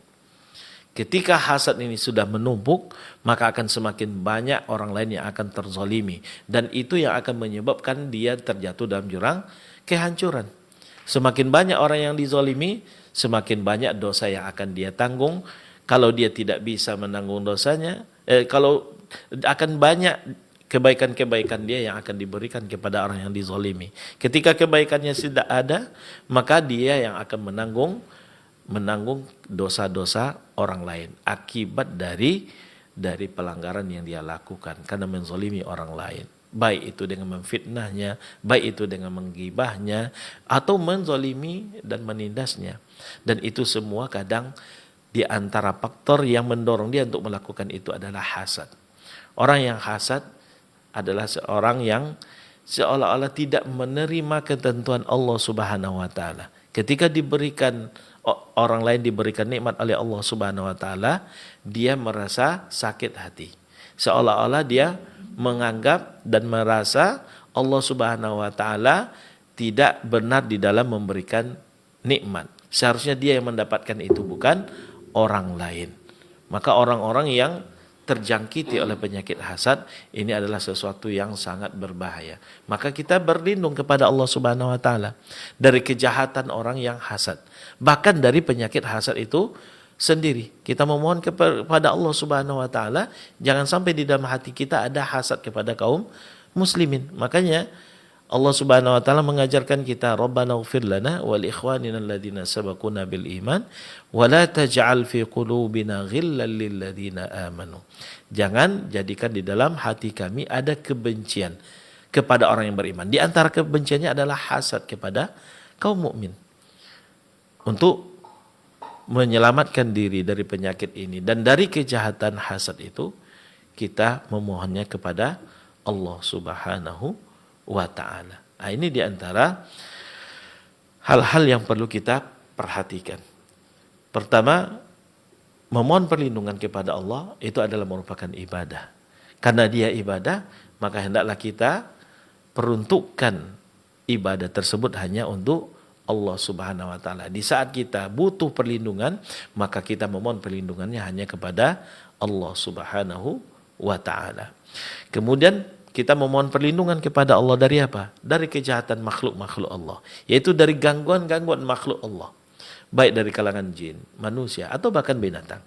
Ketika hasad ini sudah menumpuk, maka akan semakin banyak orang lain yang akan terzalimi. Dan itu yang akan menyebabkan dia terjatuh dalam jurang kehancuran. Semakin banyak orang yang dizalimi, semakin banyak dosa yang akan dia tanggung. Kalau dia tidak bisa menanggung dosanya, kalau akan banyak kebaikan-kebaikan dia yang akan diberikan kepada orang yang dizalimi. Ketika kebaikannya tidak ada, maka dia yang akan menanggung dosa-dosa orang lain akibat dari pelanggaran yang dia lakukan karena menzalimi orang lain, baik itu dengan memfitnahnya, baik itu dengan menggibahnya atau menzalimi dan menindasnya. Dan itu semua kadang di antara faktor yang mendorong dia untuk melakukan itu adalah hasad. Orang yang hasad adalah seorang yang seolah-olah tidak menerima ketentuan Allah Subhanahu wa taala. Ketika orang lain diberikan nikmat oleh Allah Subhanahu wa taala, dia merasa sakit hati. Seolah-olah dia menganggap dan merasa Allah Subhanahu wa taala tidak benar di dalam memberikan nikmat. Seharusnya dia yang mendapatkan itu, bukan orang lain. Maka orang-orang yang terjangkiti oleh penyakit hasad, ini adalah sesuatu yang sangat berbahaya. Maka kita berlindung kepada Allah Subhanahu wa taala dari kejahatan orang yang hasad. Bahkan dari penyakit hasad itu sendiri. Kita memohon kepada Allah Subhanahu wa taala jangan sampai di dalam hati kita ada hasad kepada kaum muslimin. Makanya Allah Subhanahu wa taala mengajarkan kita, Rabbana ighfir lana wa li ikhwanina alladhina sabaquna bil iman wa la taj'al fi qulubina ghillan lil ladzina amanu. Jangan jadikan di dalam hati kami ada kebencian kepada orang yang beriman. Di antara kebenciannya adalah hasad kepada kaum mukmin. Untuk menyelamatkan diri dari penyakit ini dan dari kejahatan hasad itu, kita memohonnya kepada Allah Subhanahu wa ta'ala. Nah, ini diantara hal-hal yang perlu kita perhatikan. Pertama, memohon perlindungan kepada Allah itu adalah merupakan ibadah. Karena dia ibadah, maka hendaklah kita peruntukkan ibadah tersebut hanya untuk Allah Subhanahu wa taala. Di saat kita butuh perlindungan, maka kita memohon perlindungannya hanya kepada Allah Subhanahu wa taala. Kemudian kita memohon perlindungan kepada Allah dari apa? Dari kejahatan makhluk-makhluk Allah. Yaitu dari gangguan-gangguan makhluk Allah. Baik dari kalangan jin, manusia, atau bahkan binatang.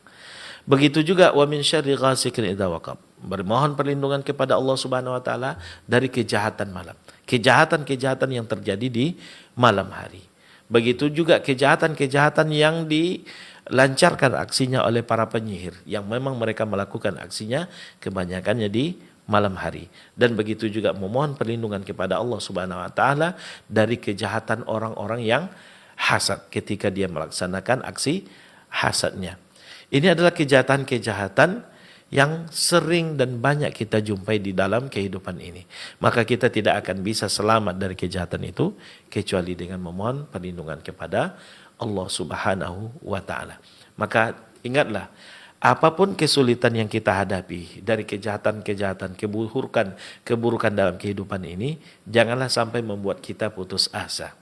Begitu juga wa min syarri ghasikin idza waqab. Bermohon perlindungan kepada Allah Subhanahu wa taala dari kejahatan malam. Kejahatan-kejahatan yang terjadi di malam hari. Begitu juga kejahatan-kejahatan yang dilancarkan aksinya oleh para penyihir. Yang memang mereka melakukan aksinya kebanyakannya di malam hari. Dan begitu juga memohon perlindungan kepada Allah Subhanahu wa taala dari kejahatan orang-orang yang hasad ketika dia melaksanakan aksi hasadnya. Ini adalah kejahatan-kejahatan yang sering dan banyak kita jumpai di dalam kehidupan ini. Maka kita tidak akan bisa selamat dari kejahatan itu kecuali dengan memohon perlindungan kepada Allah Subhanahu wa taala. Maka ingatlah, apapun kesulitan yang kita hadapi dari kejahatan-kejahatan, keburukan dalam kehidupan ini, janganlah sampai membuat kita putus asa.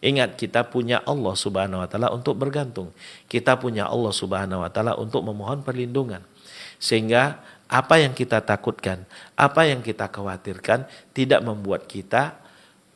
Ingat, kita punya Allah Subhanahu wa taala untuk bergantung. Kita punya Allah Subhanahu wa taala untuk memohon perlindungan. Sehingga apa yang kita takutkan, apa yang kita khawatirkan tidak membuat kita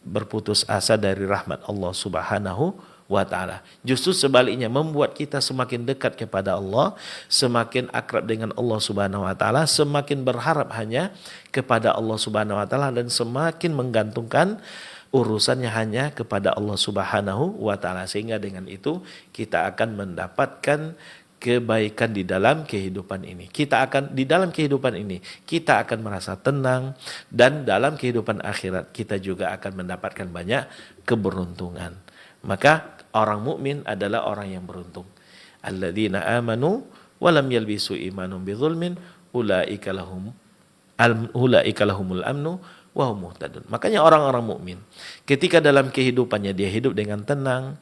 berputus asa dari rahmat Allah Subhanahu wa ta'ala. Justru sebaliknya membuat kita semakin dekat kepada Allah, semakin akrab dengan Allah Subhanahu wa ta'ala, semakin berharap hanya kepada Allah Subhanahu wa ta'ala, dan semakin menggantungkan urusannya hanya kepada Allah Subhanahu wa ta'ala. Sehingga dengan itu kita akan mendapatkan kebaikan di dalam kehidupan ini. Di dalam kehidupan ini kita akan merasa tenang, dan dalam kehidupan akhirat kita juga akan mendapatkan banyak keberuntungan. Maka orang mukmin adalah orang yang beruntung. Alladzina amanu wa lam yalbisu imanahum bidzulmin ulaika lahumul amnu wa hum muhtadun. Makanya orang-orang mukmin ketika dalam kehidupannya dia hidup dengan tenang,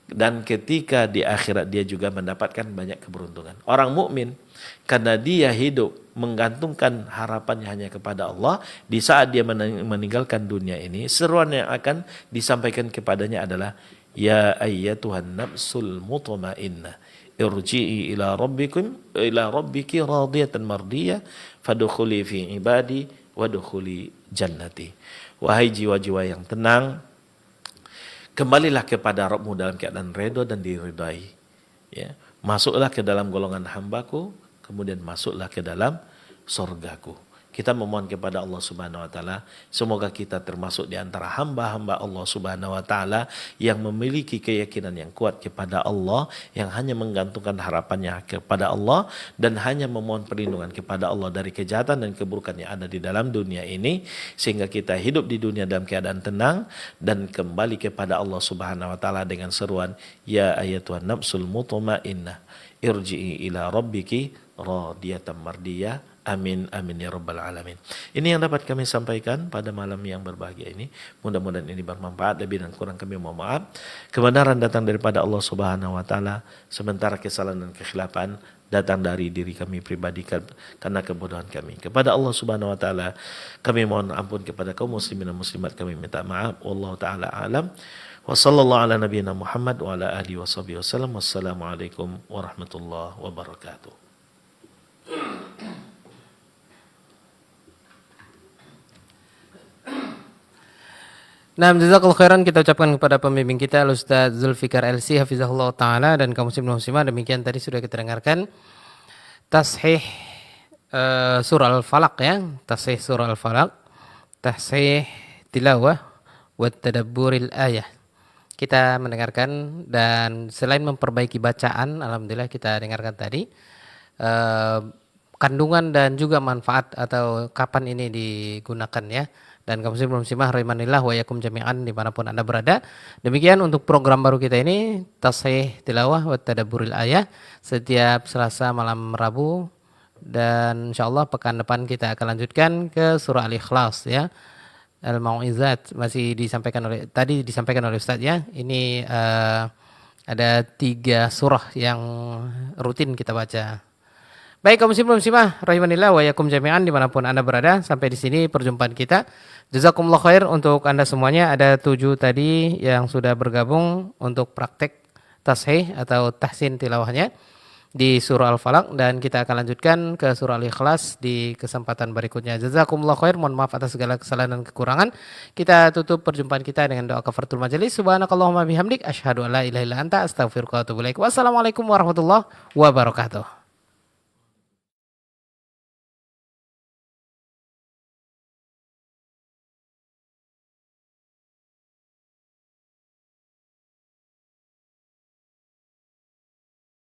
dan ketika di akhirat dia juga mendapatkan banyak keberuntungan. Orang mukmin karena dia hidup menggantungkan harapannya hanya kepada Allah, di saat dia meninggalkan dunia ini, seruan yang akan disampaikan kepadanya adalah, ya ayyatuhan nafsul mutmainnah irji'i ila rabbiki radiyatan mardiyah fadkhuli fi ibadi wadkhuli jannati. Wahai jiwa-jiwa yang tenang, kembalilah kepada Rabbmu dalam keadaan redha dan diridai. Ya. Masuklah ke dalam golongan hambaku, kemudian masuklah ke dalam surgaku. Kita memohon kepada Allah Subhanahu wa taala, semoga kita termasuk di antara hamba-hamba Allah Subhanahu wa taala yang memiliki keyakinan yang kuat kepada Allah, yang hanya menggantungkan harapannya kepada Allah dan hanya memohon perlindungan kepada Allah dari kejahatan dan keburukan yang ada di dalam dunia ini, sehingga kita hidup di dunia dalam keadaan tenang dan kembali kepada Allah Subhanahu wa taala dengan seruan, ya ayyatuhan nafsul mutmainnah irji'i ila rabbiki radiyatan mardiyah. Amin, amin ya rabbal alamin. Ini yang dapat kami sampaikan pada malam yang berbahagia ini. Mudah-mudahan ini bermanfaat. Lebih dan kurang kami mohon maaf. Kebenaran datang daripada Allah Subhanahu wa taala, sementara kesalahan dan kekhilafan datang dari diri kami pribadi karena kebodohan kami. Kepada Allah Subhanahu wa taala kami mohon ampun, kepada kaum muslimin dan muslimat kami minta maaf. Wallahu taala alam. Wa sallallahu ala nabiyyina Muhammad wa ala alihi washabihi wasallam. Wassalamualaikum warahmatullahi wabarakatuh. Nah, jazakallahu khairan kita ucapkan kepada pembimbing kita Ustaz Zulfikar LC hafizahullah taala dan kaum muslimin muslimah. Demikian tadi sudah kita dengarkan tashih surah Al-Falaq ya, tashih surah Al-Falaq, tashih tilawah wa tadabburil ayah. Kita mendengarkan dan selain memperbaiki bacaan, alhamdulillah kita dengarkan tadi kandungan dan juga manfaat atau kapan ini digunakan ya. Dan kaum muslimin muslimah rahimanillah wa yakum jami'an dimanapun Anda berada. Demikian untuk program baru kita ini tashih tilawah wa tadabburil ayah setiap Selasa malam Rabu, dan insyaallah pekan depan kita akan lanjutkan ke surah Al-Ikhlas ya. Al-Mau'izat masih disampaikan oleh Ustaz ya. Ini ada 3 surah yang rutin kita baca. Baik kaum muslimin muslimah rahimanillah wa yakum jami'an dimanapun Anda berada, sampai di sini perjumpaan kita. Jazakumullah khair untuk Anda semuanya. Ada 7 tadi yang sudah bergabung untuk praktek tashih atau tahsin tilawahnya di surah Al-Falaq, dan kita akan lanjutkan ke surah Al-Ikhlas di kesempatan berikutnya. Jazakumullah khair, mohon maaf atas segala kesalahan dan kekurangan. Kita tutup perjumpaan kita dengan doa kafaratul majelis. Subhanakallahumma bihamdik asyhadu an la ilaha illa anta astaghfiruka wa atubu ilaik. Wassalamualaikum warahmatullahi wabarakatuh.